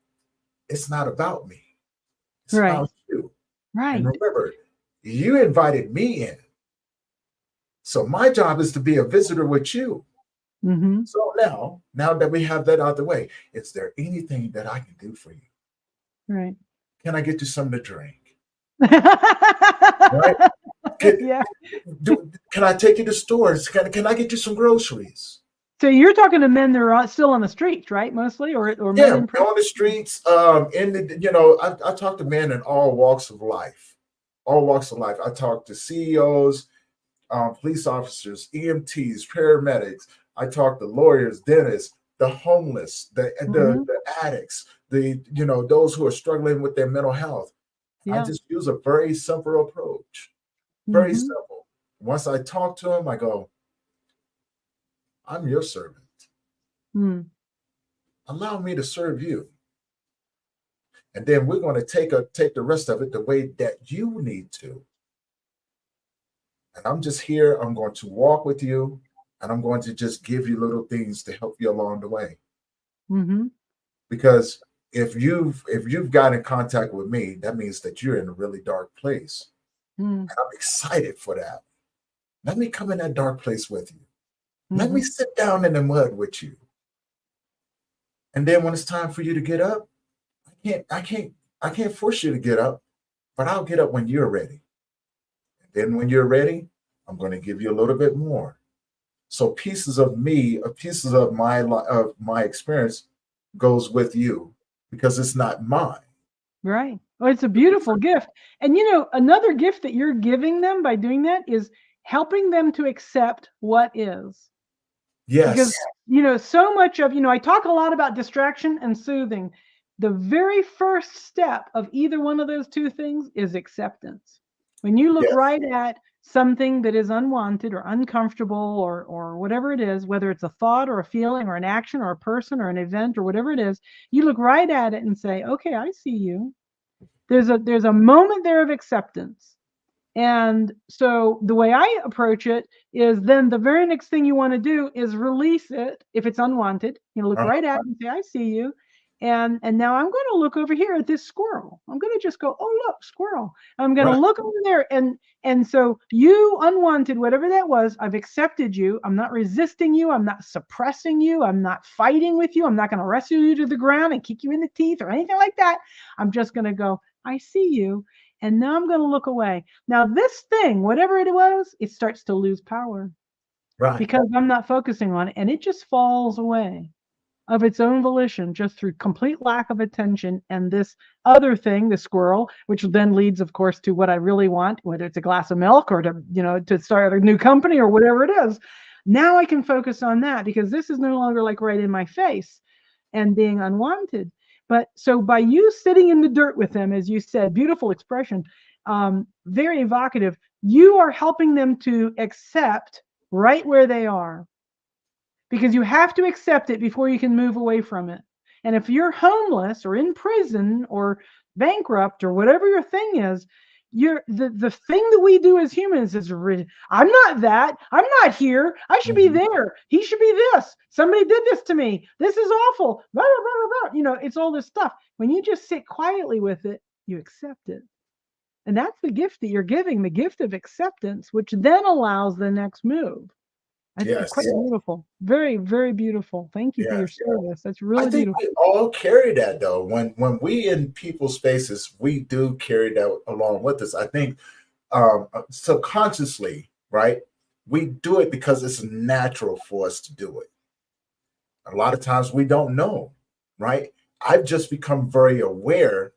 it's not about me, it's Right. about you. And Right. remember, you invited me in. So my job is to be a visitor with you. Mhm. So now that we have that out of the way, is there anything that I can do for you? Right. Can I get you something to drink? Right? Can, Yeah. can I take you to stores? Can I get you some groceries? So you're talking to men that are still on the streets, right? Mostly, or men Yeah, in prison? on the streets. I talk to men in all walks of life. All walks of life. I talk to CEOs, police officers, EMTs, paramedics. I talk to lawyers, dentists, the homeless, Mhm. the addicts, those who are struggling with their mental health. I Yeah. just use a very simple approach. Very Mhm. simple. Once I talk to them, I go, I'm your servant. Mm. Allow me to serve you. And then we're going to take the rest of it the way that you need to. And I'm just here. I'm going to walk with you, and I'm going to just give you little things to help you along the way. Mhm. Because if you've got in contact with me, that means that you're in a really dark place. Mm. And I'm excited for that. Let me come in that dark place with you. Let me Mhm. sit down in the mud with you. And then when it's time for you to get up, I can't I can't I can't force you to get up, but I'll get up when you're ready. And then when you're ready, I'm going to give you a little bit more. So pieces of me, pieces of my experience goes with you because it's not mine. Right. Oh, it's a beautiful gift. And another gift that you're giving them by doing that is helping them to accept what is. Because, Yes. so much of, I talk a lot about distraction and soothing. The very first step of either one of those two things is acceptance. When you look Yes. right at something that is unwanted or uncomfortable or whatever it is, whether it's a thought or a feeling or an action or a person or an event or whatever it is, you look right at it and say, okay, I see you. There's a moment there of acceptance. And so the way I approach it is then the very next thing you want to do is release it if it's unwanted. Look Uh-huh. right at it and say, I see you. And now I'm going to look over here at this squirrel. I'm going to just go, oh look, squirrel. I'm going to Right. look over there. And so you unwanted, whatever that was, I've accepted you. I'm not resisting you. I'm not suppressing you. I'm not fighting with you. I'm not going to wrestle you to the ground and kick you in the teeth or anything like that. I'm just going to go, I see you. And now I'm going to look away. Now, this thing, whatever it was, it starts to lose power Right. because I'm not focusing on it and it just falls away. of its own volition, just through complete lack of attention. And this other thing, the squirrel, which then leads, of course, to what I really want, whether it's a glass of milk or to start a new company or whatever it is. Now I can focus on that because this is no longer like right in my face and being unwanted. But so by you sitting in the dirt with them, as you said, beautiful expression, very evocative, you are helping them to accept right where they are, because you have to accept it before you can move away from it. And if you're homeless or in prison or bankrupt or whatever your thing is, the thing that we do as humans is I'm not that. I'm not here. I should be there. He should be this. Somebody did this to me. This is awful. Blah, blah, blah, blah. It's all this stuff. When you just sit quietly with it, you accept it. And that's the gift that you're giving, the gift of acceptance, which then allows the next move. I think it's quite beautiful. Very, very beautiful. Thank you for your service. That's really beautiful. I think we all carry that, though. When we in people's spaces, we do carry that along with us. I think subconsciously, right? We do it because it's natural for us to do it. A lot of times we don't know, right? I've just become very aware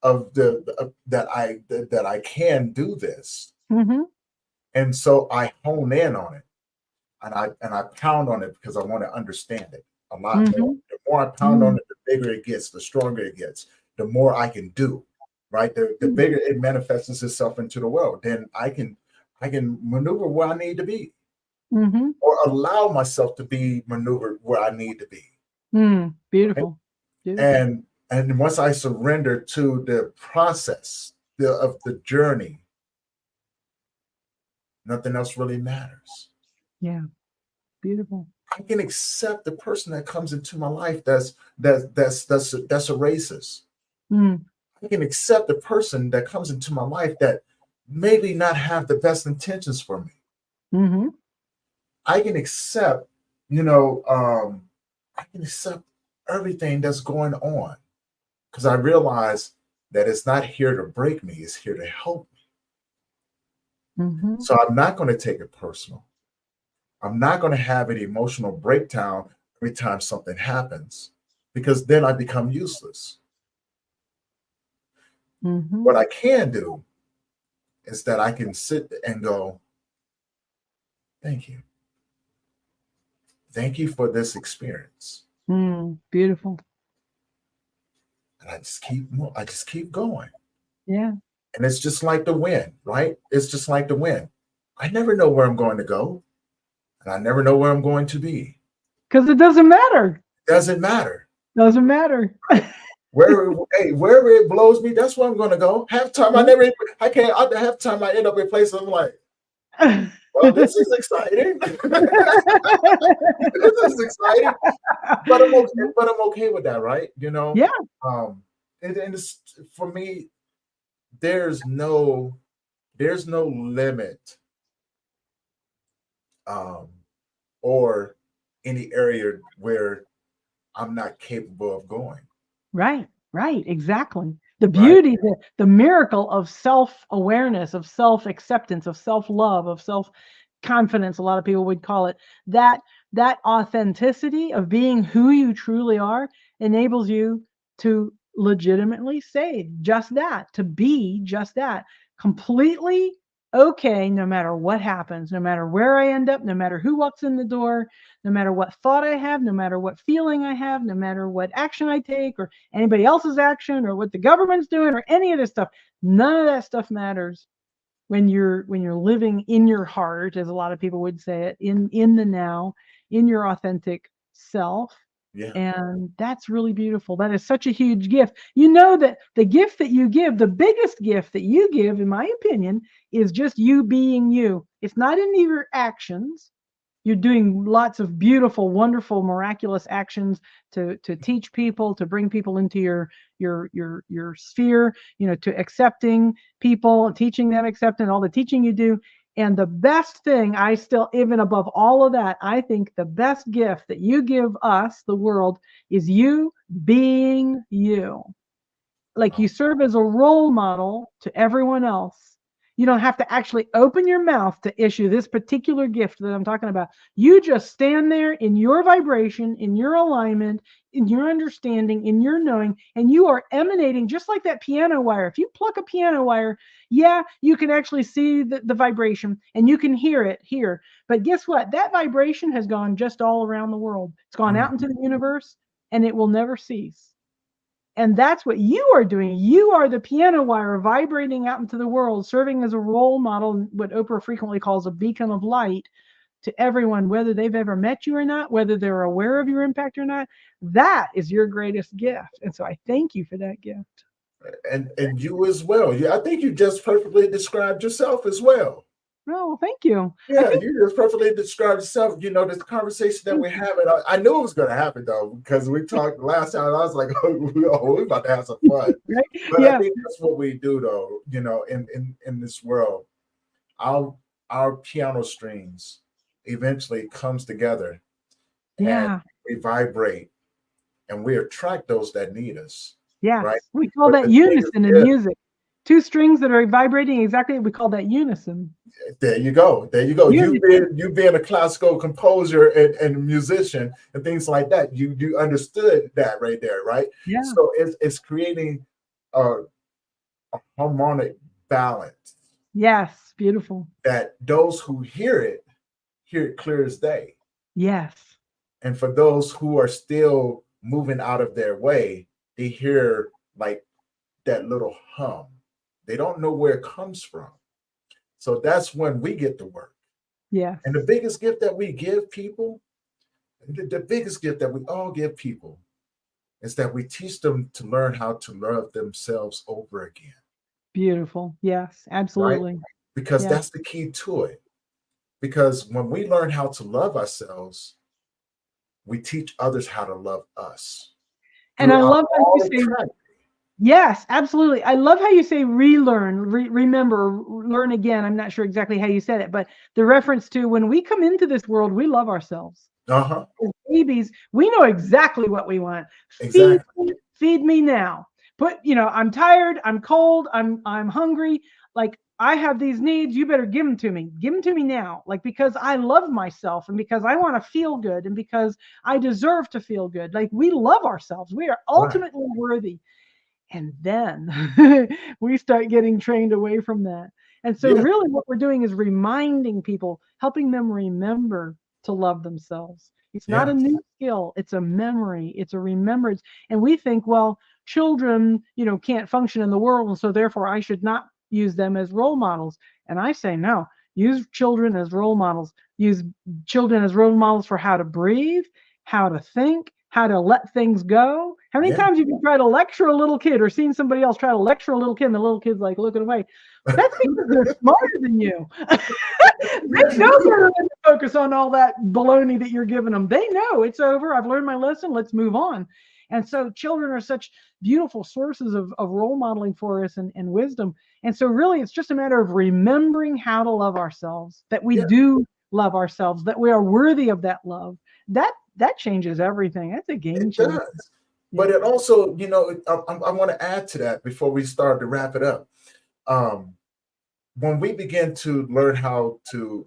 of that I can do this, and so I hone in on it. And I pound on it because I want to understand it a lot more. The more I pound on it, the bigger it gets, the stronger it gets, the more I can do, right? The bigger it manifests itself into the world. Then I can maneuver where I need to be, or allow myself to be maneuvered where I need to be. Beautiful. Right? Beautiful. And once I surrender to the process of the journey, nothing else really matters. Yeah, beautiful. I can accept the person that comes into my life that's a racist. I can accept the person that comes into my life that maybe not have the best intentions for me. I can accept, I can accept everything that's going on because I realize that it's not here to break me; it's here to help me. So I'm not going to take it personal. I'm not going to have an emotional breakdown every time something happens, because then I become useless. What I can do is that I can sit and go, thank you. Thank you for this experience. Beautiful. And I just keep going. Yeah. And it's just like the wind, right? It's just like the wind. I never know where I'm going to go. And I never know where I'm going to be. Because it doesn't matter. Doesn't matter. Doesn't matter. Wherever it blows me, that's where I'm going to go. Half time, half time I end up in places I'm like, well, this is exciting. This is exciting. But I'm okay with that, right? Yeah. And it's, for me, there's no limit or any area where I'm not capable of going. Right, exactly. The beauty, the miracle of self-awareness, of self-acceptance, of self-love, of self-confidence, a lot of people would call it, that authenticity of being who you truly are enables you to legitimately say just that, to be just that, completely okay, no matter what happens, no matter where I end up, no matter who walks in the door, no matter what thought I have, no matter what feeling I have, no matter what action I take or anybody else's action or what the government's doing or any of this stuff. None of that stuff matters when you're living in your heart, as a lot of people would say it, in the now, in your authentic self. Yeah. And that's really beautiful. That is such a huge gift. You know that the gift that you give, the biggest gift that you give, in my opinion, is just you being you. It's not in your actions. You're doing lots of beautiful, wonderful, miraculous actions to teach people, to bring people into your sphere, to accepting people, teaching them, accepting all the teaching you do. And the best thing, even above all of that, I think the best gift that you give us, the world, is you being you. Like you serve as a role model to everyone else. You don't have to actually open your mouth to issue this particular gift that I'm talking about. You just stand there in your vibration, in your alignment, in your understanding, in your knowing, and you are emanating just like that piano wire. If you pluck a piano wire, yeah, you can actually see the vibration and you can hear it here. But guess what? That vibration has gone just all around the world. It's gone out into the universe and it will never cease. And that's what you are doing. You are the piano wire vibrating out into the world, serving as a role model, what Oprah frequently calls a beacon of light to everyone, whether they've ever met you or not, whether they're aware of your impact or not. That is your greatest gift. And so I thank you for that gift. And you as well. I think you just perfectly described yourself as well. Oh, thank you. Yeah, you just perfectly described yourself. This conversation that we're having, I knew it was going to happen though, because we talked last time. I was like, oh, we're about to have some fun. Right? But Yeah. I think that's what we do though, in this world. Our piano strings eventually comes together. Yeah. And we vibrate and we attract those that need us. Yes. Right? We call that unison in music. Two strings that are vibrating exactly, we call that unison. There you go. You being a classical composer and musician and things like that, you understood that right there, right? Yeah. So it's creating a harmonic balance. Yes, beautiful. That those who hear it clear as day. Yes. And for those who are still moving out of their way, they hear like that little hum. They don't know where it comes from. So that's when we get to work. Yeah. And the biggest gift that we give people, the biggest gift that we all give people is that we teach them to learn how to love themselves over again. Beautiful. Yes, absolutely. Right? Because that's the key to it. Because when we learn how to love ourselves, we teach others how to love us. And I love how you say, yes, absolutely. I love how you say relearn, remember, learn again. I'm not sure exactly how you said it, but the reference to when we come into this world, we love ourselves. Uh-huh. As babies, we know exactly what we want. Exactly. Feed me now. I'm tired, I'm cold, I'm hungry. Like, I have these needs, you better give them to me. Give them to me now. Like, because I love myself and because I want to feel good and because I deserve to feel good. Like, we love ourselves. We are ultimately worthy. And then we start getting trained away from that. And so really what we're doing is reminding people, helping them remember to love themselves. It's not a new skill. It's a memory. It's a remembrance. And we think, well, children, can't function in the world. And so therefore I should not use them as role models. And I say, no, use children as role models. Use children as role models for how to breathe, how to think, how to let things go. How many times you can try to lecture a little kid or seen somebody else try to lecture a little kid and the little kid's like looking away? That's because they're smarter than you. They know they're going to focus on all that baloney that you're giving them. They know it's over. I've learned my lesson. Let's move on. And so children are such beautiful sources of role modeling for us and wisdom. And so really it's just a matter of remembering how to love ourselves, that we do love ourselves, that we are worthy of that love. That changes everything. That's a game changer. It does. But it also, I want to add to that before we start to wrap it up. When we begin to learn how to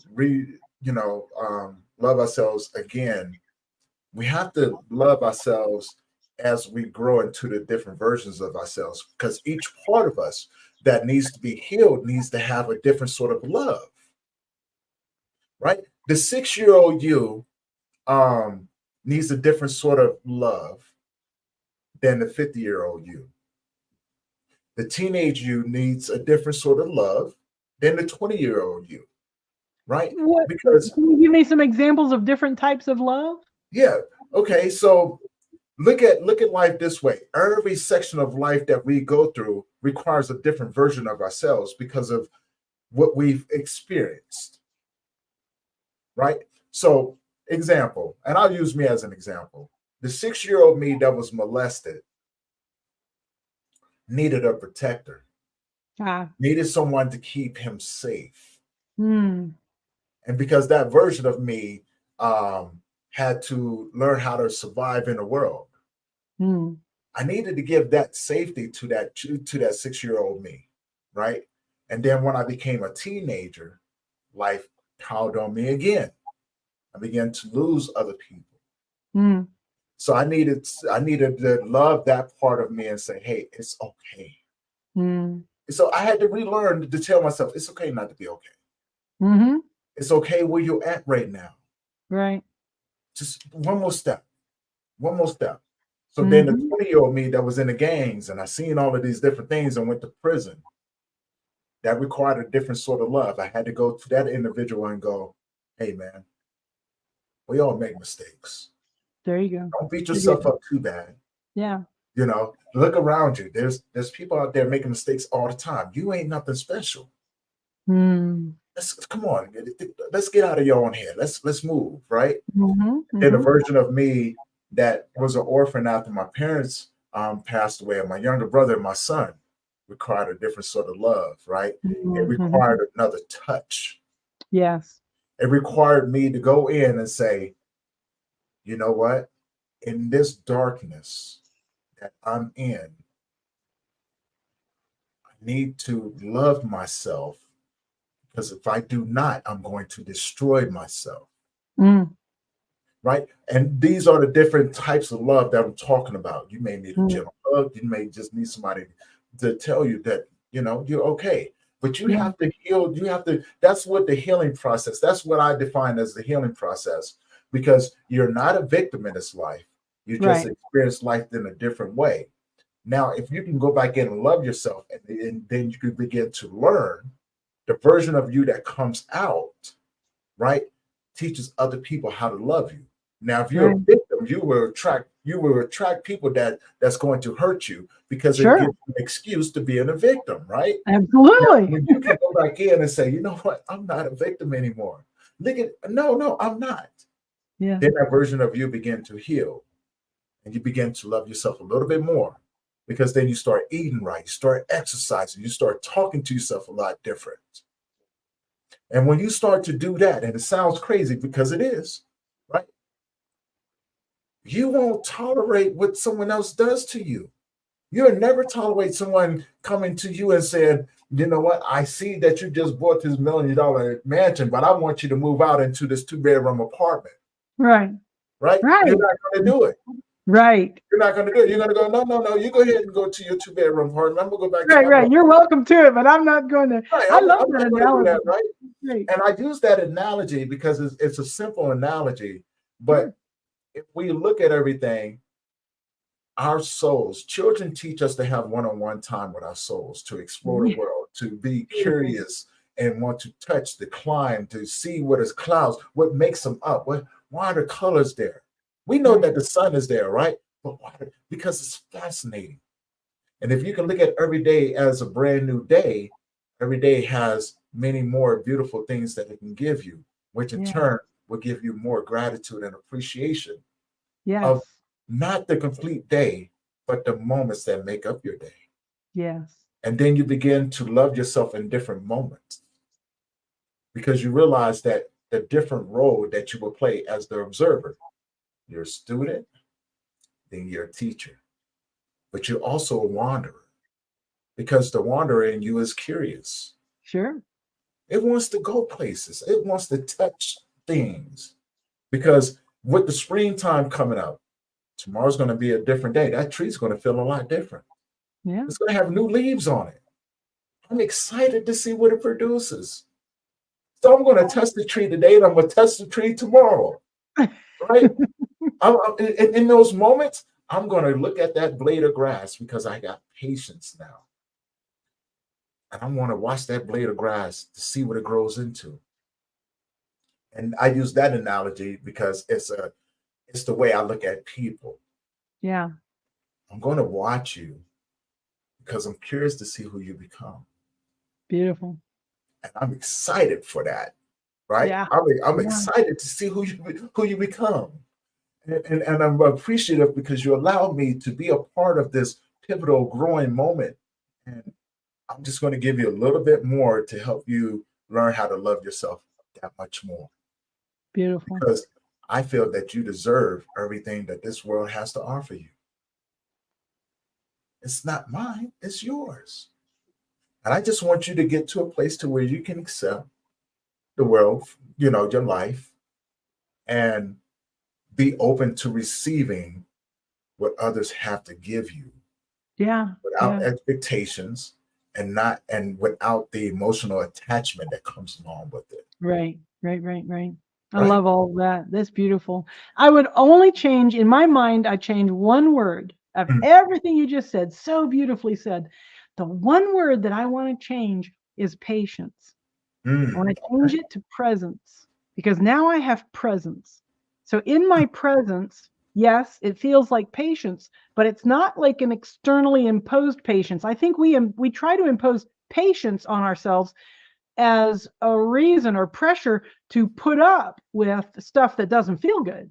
love ourselves again, we have to love ourselves as we grow into the different versions of ourselves, because each part of us that needs to be healed needs to have a different sort of love, right? The 6-year-old you needs a different sort of love than the 50-year-old you. The teenage you needs a different sort of love than the 20-year-old you, right? Because can you give me some examples of different types of love? Yeah. Okay. So look at life this way. Every section of life that we go through requires a different version of ourselves because of what we've experienced, right? So, example, and I'll use me as an example. The 6-year-old me that was molested needed a protector, needed someone to keep him safe. And because that version of me had to learn how to survive in the world, I needed to give that safety to that 6-year-old me, right? And then when I became a teenager, life piled on me again. I began to lose other people. Mm. So I needed to love that part of me and say, hey, it's okay. Mm. So I had to relearn to tell myself it's okay not to be okay. Mm-hmm. It's okay where you're at right now. Right. Just one more step. One more step. So then the Mm-hmm. 20-year-old me that was in the gangs and I seen all of these different things and went to prison, that required a different sort of love. I had to go to that individual and go, hey man, we all make mistakes. There you go. Don't beat There you yourself go. up too bad. Yeah. You know, look around you. There's people out there making mistakes all the time. You ain't nothing special. Mm. Come on, let's get out of your own head. Let's move, right? Mm-hmm. And the Mm-hmm. version of me that was an orphan after my parents passed away, and my younger brother and my son required a different sort of love, right? It Mm-hmm. required another touch. Yes. It required me to go in and say, you know what? In this darkness that I'm in, I need to love myself because if I do not, I'm going to destroy myself. Mm. Right? And these are the different types of love that I'm talking about. You may need a Mm. gentle hug. You may just need somebody to tell you that, you know, you're okay. But you Yeah. have to heal. You have to, that's what the healing process, that's what I define as the healing process, because you're not a victim in this life. You just Right. experience life in a different way. Now, if you can go back in and love yourself, and then you can begin to learn the version of you that comes out, right? Teaches other people how to love you. Now, if you're Right. a victim, you will attract people that's going to hurt you because it Sure. gives you an excuse to being a victim, right? Now, Absolutely. when you can go back in and say, you know what, I'm not a victim anymore. Look at no, I'm not. Yeah. Then that version of you begin to heal and you begin to love yourself a little bit more because then you start eating right, you start exercising, you start talking to yourself a lot different. And when you start to do that, and it sounds crazy because it is, right? You won't tolerate what someone else does to you. You'll never tolerate someone coming to you and saying, you know what, I see that you just bought this $1 million mansion, but I want you to move out into this 2 bedroom apartment, Right. right? You're Right. not going to do it. Right. You're not going to do it. You're going to go, no, no, no. You go ahead and go to your 2 bedroom apartment. I'm going to go back to Right. my Right. room. You're welcome to it, but I'm not going to. Right. I I'm love not that going to do analogy. that, right? Great. And I use that analogy because it's a simple analogy, but Sure. if we look at everything, our souls, children teach us to have one-on-one time with our souls, to explore the Yeah. world, to be Beautiful. curious and want to touch the climb, to see what is clouds, what makes them up, why are the colors there? We know Right. that the sun is there, right? But why? Because it's fascinating. And if you can look at every day as a brand new day, every day has many more beautiful things that it can give you, which in Yeah. turn will give you more gratitude and appreciation of Yes. not the complete day, but the moments that make up your day. Yes. And then you begin to love yourself in different moments because you realize that the different role that you will play as the observer, you're a student, then you're a teacher, but you're also a wanderer because the wanderer in you is curious. Sure. It wants to go places, it wants to touch things because with the springtime coming up, tomorrow's going to be a different day. That tree's going to feel a lot different. Yeah. It's going to have new leaves on it. I'm excited to see what it produces. So I'm going to test the tree today and I'm going to test the tree tomorrow, right? In those moments, I'm going to look at that blade of grass because I got patience now. And I want to watch that blade of grass to see what it grows into. And I use that analogy because it's the way I look at people. Yeah. I'm going to watch you because I'm curious to see who you become. Beautiful. And I'm excited for that, right? Yeah. I'm Yeah. excited to see who you become. And I'm appreciative because you allow me to be a part of this pivotal growing moment. And I'm just going to give you a little bit more to help you learn how to love yourself that much more. Beautiful. Because I feel that you deserve everything that this world has to offer you. It's not mine, it's yours. And I just want you to get to a place to where you can accept the world, your life, and be open to receiving what others have to give you Yeah. without Yeah. expectations and without the emotional attachment that comes along with it. Right. Right. Right. Right. I Right? love all of that. That's beautiful. I would only change, in my mind, I change one word of Mm, everything you just said. So beautifully said. The one word that I want to change is patience. I want to change okay. it to presence because now I have presence. So in my presence, yes, it feels like patience, but it's not like an externally imposed patience. I think we try to impose patience on ourselves as a reason or pressure to put up with stuff that doesn't feel good.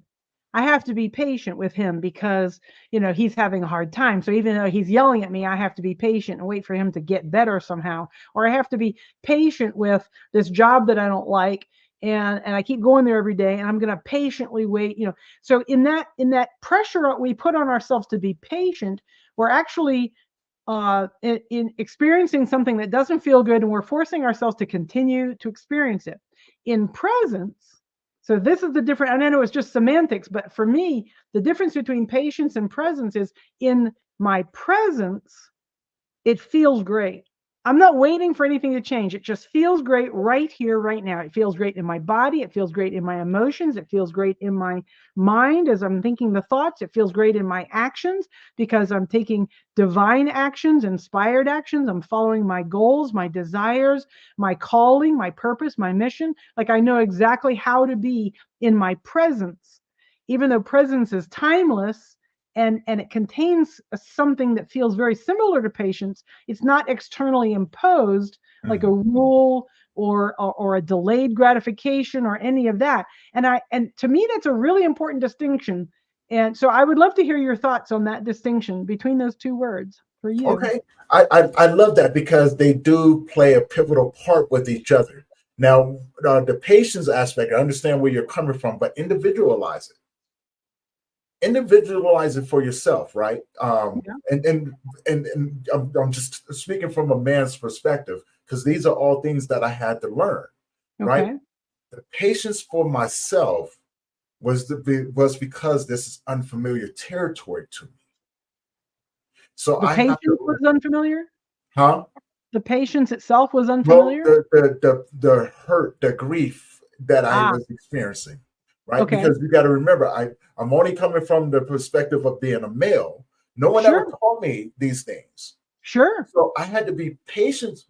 I have to be patient with him because, he's having a hard time. So even though he's yelling at me, I have to be patient and wait for him to get better somehow. Or I have to be patient with this job that I don't like. And I keep going there every day and I'm going to patiently wait. So in that pressure we put on ourselves to be patient, we're actually in experiencing something that doesn't feel good, and we're forcing ourselves to continue to experience it. In presence, so this is the difference. And I know it's just semantics, but for me, the difference between patience and presence is in my presence, it feels great. I'm not waiting for anything to change. It just feels great right here, right now. It feels great in my body. It feels great in my emotions. It feels great in my mind as I'm thinking the thoughts. It feels great in my actions because I'm taking divine actions, inspired actions. I'm following my goals, my desires, my calling, my purpose, my mission. Like I know exactly how to be in my presence, even though presence is timeless and it contains something that feels very similar to patience. It's not externally imposed like a Mm. rule or a delayed gratification or any of that. And to me, that's a really important distinction. And so I would love to hear your thoughts on that distinction between those two words for you. Okay. I love that because they do play a pivotal part with each other. Now, the patience aspect, I understand where you're coming from, but individualize it for yourself, right? Yeah. And I'm just speaking from a man's perspective because these are all things that I had to learn, right? Okay. The patience for myself was because this is unfamiliar territory to me. So The I have patience to, was unfamiliar. huh? The patience itself was Well, unfamiliar. the hurt, the grief that I Ah, was experiencing, right? okay. Because you got to remember, I'm only coming from the perspective of being a male. No one ever Sure. taught me these things, Sure. so I had to be patient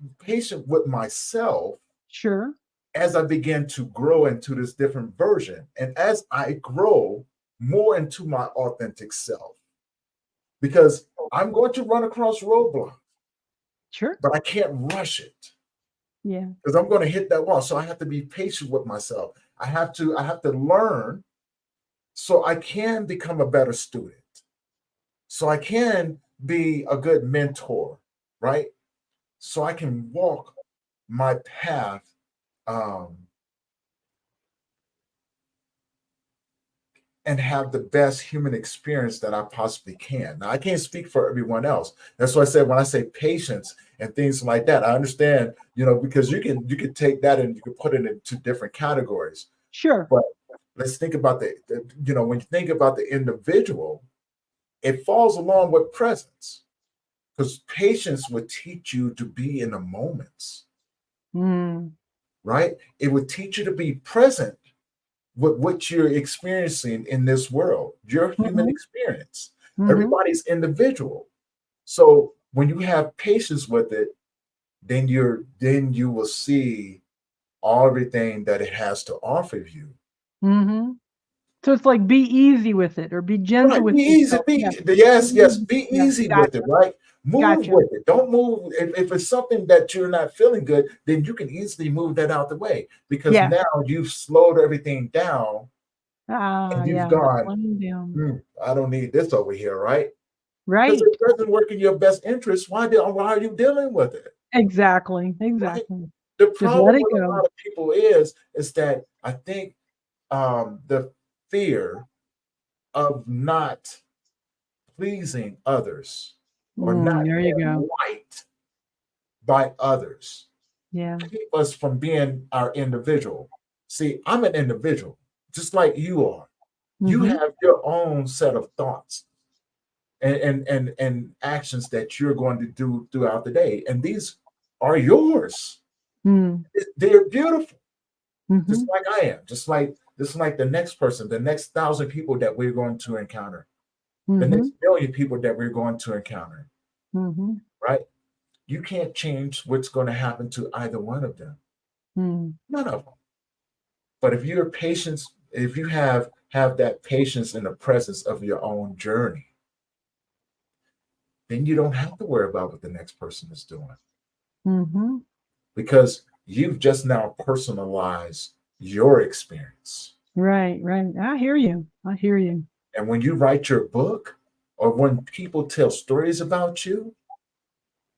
with myself Sure. as I began to grow into this different version, and as I grow more into my authentic self, because I'm going to run across roadblocks, Sure. but I can't rush it. Yeah. Because I'm going to hit that wall. So I have to be patient with myself. I have to learn so I can become a better student. So I can be a good mentor, right? So I can walk my path um, and have the best human experience that I possibly can. Now I can't speak for everyone else. That's why I said when I say patience and things like that, I understand, because you can take that and you can put it into different categories. Sure. But let's think about when you think about the individual, it falls along with presence because patience would teach you to be in the moments, Mm. right? It would teach you to be present with what you're experiencing in this world, your human Mhm. experience. Mhm. Everybody's individual. So when you have patience with it, then you will see everything that it has to offer you. Mhm. So it's like be easy with it or be gentle Right, be with easy. yourself. Yeah. Yes, yes, Mhm. be Yeah. easy with it, Gotcha. right? Move Gotcha. with it. Don't move. If it's something that you're not feeling good, then you can easily move that out the way because Yes. now you've slowed everything down Ah, and you've yeah. The gone, slowing down. I don't need this over here, right? Because Right. it doesn't work in your best interest. Why are you dealing with it? Exactly. Right? Exactly. The Just let problem it with a go. lot of people is that I think the fear of not pleasing others or not There you being go. right by others. Yeah. Keep us from being our individual. See, I'm an individual, just like you are. You Mm-hmm. have your own set of thoughts and actions that you're going to do throughout the day. And these are yours. Mm. They're beautiful, Mm-hmm. just like I am, just like the next person, the next 1,000 people that we're going to encounter, the Mm-hmm. next million people that we're going to encounter, Mm-hmm. right? You can't change what's going to happen to either one of them. Mm. None of them. But if you're patient, if you have that patience in the presence of your own journey, then you don't have to worry about what the next person is doing Mm-hmm. because you've just now personalized your experience. Right, right. I hear you. I hear you. And when you write your book or when people tell stories about you,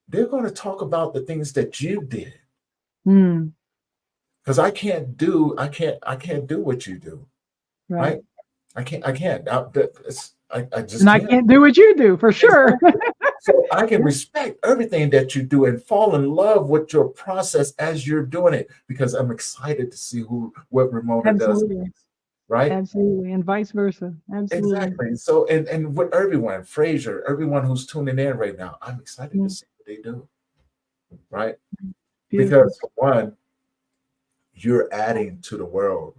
they're going to talk about the things that you did. Mm. Because I can't do what you do, Right. right? I can't. I just And I can't. can't do what you do for sure. Exactly. So I can respect everything that you do and fall in love with your process as you're doing it because I'm excited to see what Ramona does Absolutely. next, right? Absolutely. And vice versa. Absolutely. Exactly. So and with everyone, Fraser, everyone who's tuning in right now, I'm excited to Mm. see what they do, right? Beautiful. Because for one, you're adding to the world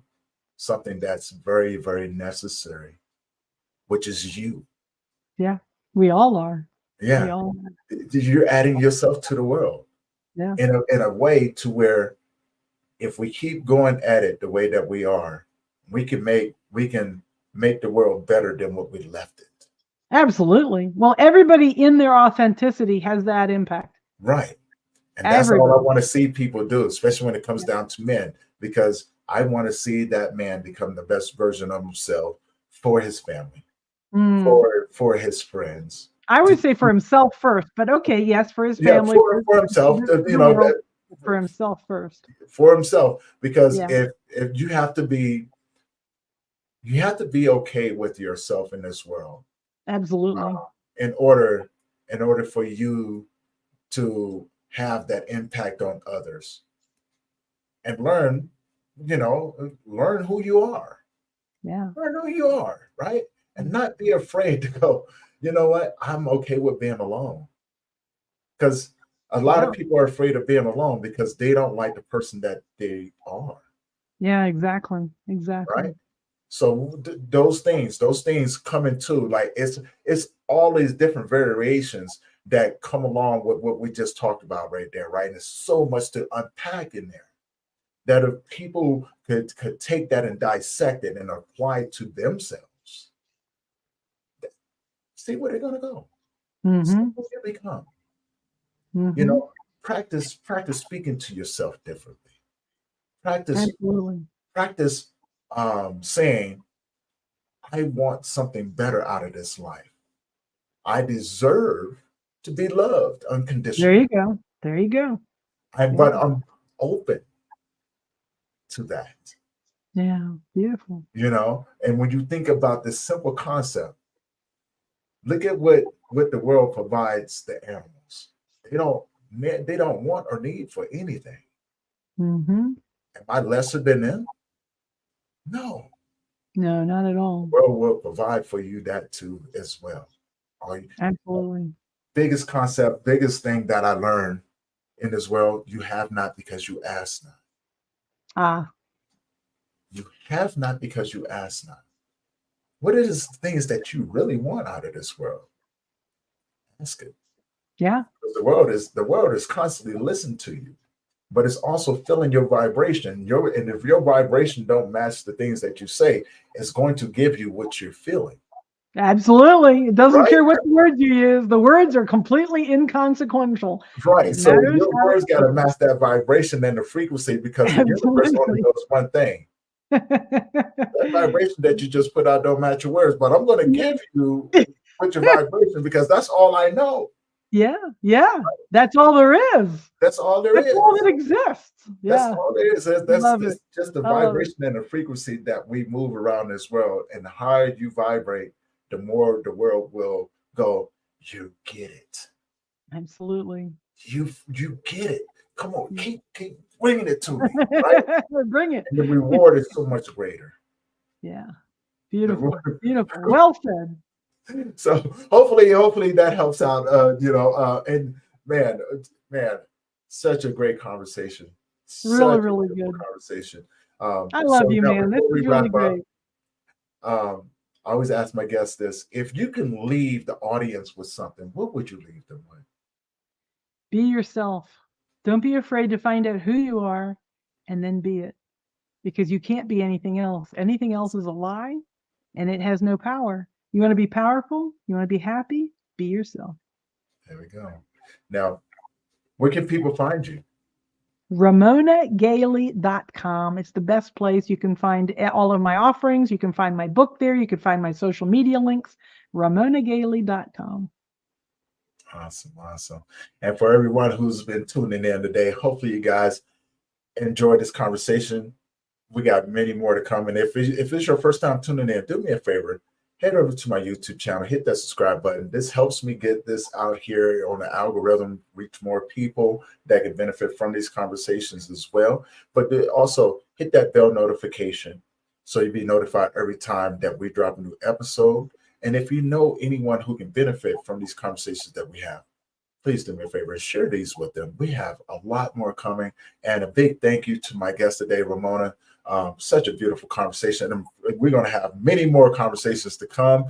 something that's very, very necessary, which is you. Yeah. We all are. We Yeah. all are. You're adding yourself to the world Yeah. in a way to where if we keep going at it the way that we are, we can make the world better than what we left it. Absolutely. Well, everybody in their authenticity has that impact. Right. And that's all I Everybody. want to see people do, especially when it comes Yeah. down to men, because I want to see that man become the best version of himself for his family, Mm. for his friends. I To, would say for himself first, but okay, yes, for his yeah, family, for himself, for the world, for himself first. for himself, because Yeah, if you have to be okay with yourself in this world absolutely. uh, in order for you to have that impact on others and learn who you are, Yeah. right? And not be afraid to go, you know what, I'm okay with being alone. Because a lot of Yeah. people are afraid of being alone because they don't like the person that they are, Yeah, exactly. Exactly. right? So those things come into like it's all these different variations that come along with what we just talked about right there, right? And there's so much to unpack in there that if people could take that and dissect it and apply it to themselves, see where they're gonna go, see Mm-hmm. who they become. You Mm-hmm. know, practice speaking to yourself differently. Practice Absolutely. practice saying, I want something better out of this life. I deserve to be loved There unconditionally. you go. There you go. Yeah. But I'm open to that, Yeah. Beautiful. And when you think about this simple concept, look at what the world provides the animals. They don't want or need for anything. Mm-hmm. Am I lesser than them? No. No, not at The all. world will provide for you that too as well. All you, Absolutely. biggest concept, biggest thing that I learned in this world, you have not because you ask not. Ah, You have not because you ask not. What is the things that you really want out of this world? Ask it. yeah. Because the world is constantly listening to you, but it's also feeling your vibration. And if your vibration don't match the things that you say, it's going to give you what you're feeling. Absolutely. It doesn't Right? care what the words you use. The words are completely inconsequential. Right. It So matters your how words it's got to match that vibration and the frequency because the universe only Absolutely. knows one thing. That vibration that you just put out don't match your words, but I'm going to give you with your vibration because that's all I know. Yeah, yeah. That's all there is. That's all there That's all is. that exists. That's Yeah. all there is. That's Love it. it's just the I love it. vibration and the frequency that we move around this world. And the higher you vibrate, the more the world will go, you get it. Absolutely. you get it. Come on, keep bringing it to me, right? Bring it. And the reward is so much greater. Yeah. The Beautiful. reward- Beautiful. Well said. So hopefully that helps out. And man, such a great conversation. Really, Such a really beautiful good. conversation. I So love you, now man. This before we is really wrap up, great. I always ask my guests this: if you can leave the audience with something, what would you leave them with? Be yourself. Don't be afraid to find out who you are and then be it, because you can't be anything else. Anything else is a lie and it has no power. You want to be powerful? You want to be happy? Be yourself. There we go. Now, where can people find you? RamonaGaley.com. It's the best place. You can find all of my offerings. You can find my book there. You can find my social media links. RamonaGaley.com. Awesome. And for everyone who's been tuning in today, hopefully you guys enjoyed this conversation. We got many more to come. And if it's your first time tuning in, do me a favor, head over to my YouTube channel, hit that subscribe button. This helps me get this out here on the algorithm, reach more people that can benefit from these conversations as well. But also hit that bell notification so you'll be notified every time that we drop a new episode. And if you know anyone who can benefit from these conversations that we have, please do me a favor and share these with them. We have a lot more coming. And a big thank you to my guest today, Ramona. Such a beautiful conversation. And we're going to have many more conversations to come.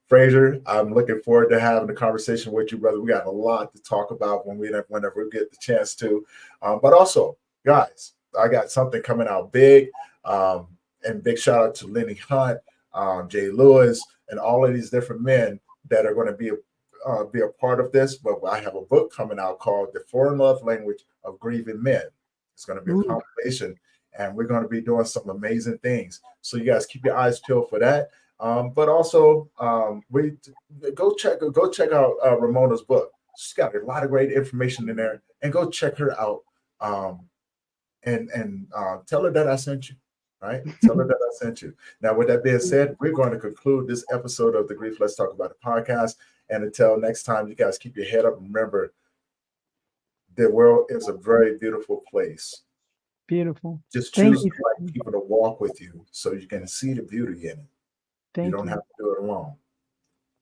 Fraser, I'm looking forward to having a conversation with you, brother. We got a lot to talk about whenever we get the chance to. But also, guys, I got something coming out big. And big shout out to Lenny Hunt, Jay Lewis, and all of these different men that are going to be a part of this. But I have a book coming out called The Foreign Love Language of Grieving Men. It's going to be a compilation, and we're going to be doing some amazing things. So you guys keep your eyes peeled for that. But also, we go check out Ramona's book. She's got a lot of great information in there, and go check her out. And tell her that I sent you. Right? Tell her that I sent you. Now, with that being said, we're going to conclude this episode of the Grief Let's Talk About It podcast. And until next time, you guys keep your head up. Remember, the world is a very beautiful place. Beautiful. Just choose the right people to walk with you so you can see the beauty in it. You don't have to do it alone.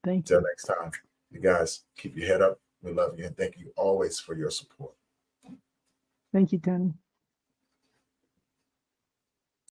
Until next time, you guys keep your head up. We love you and thank you always for your support. Thank you, Tony.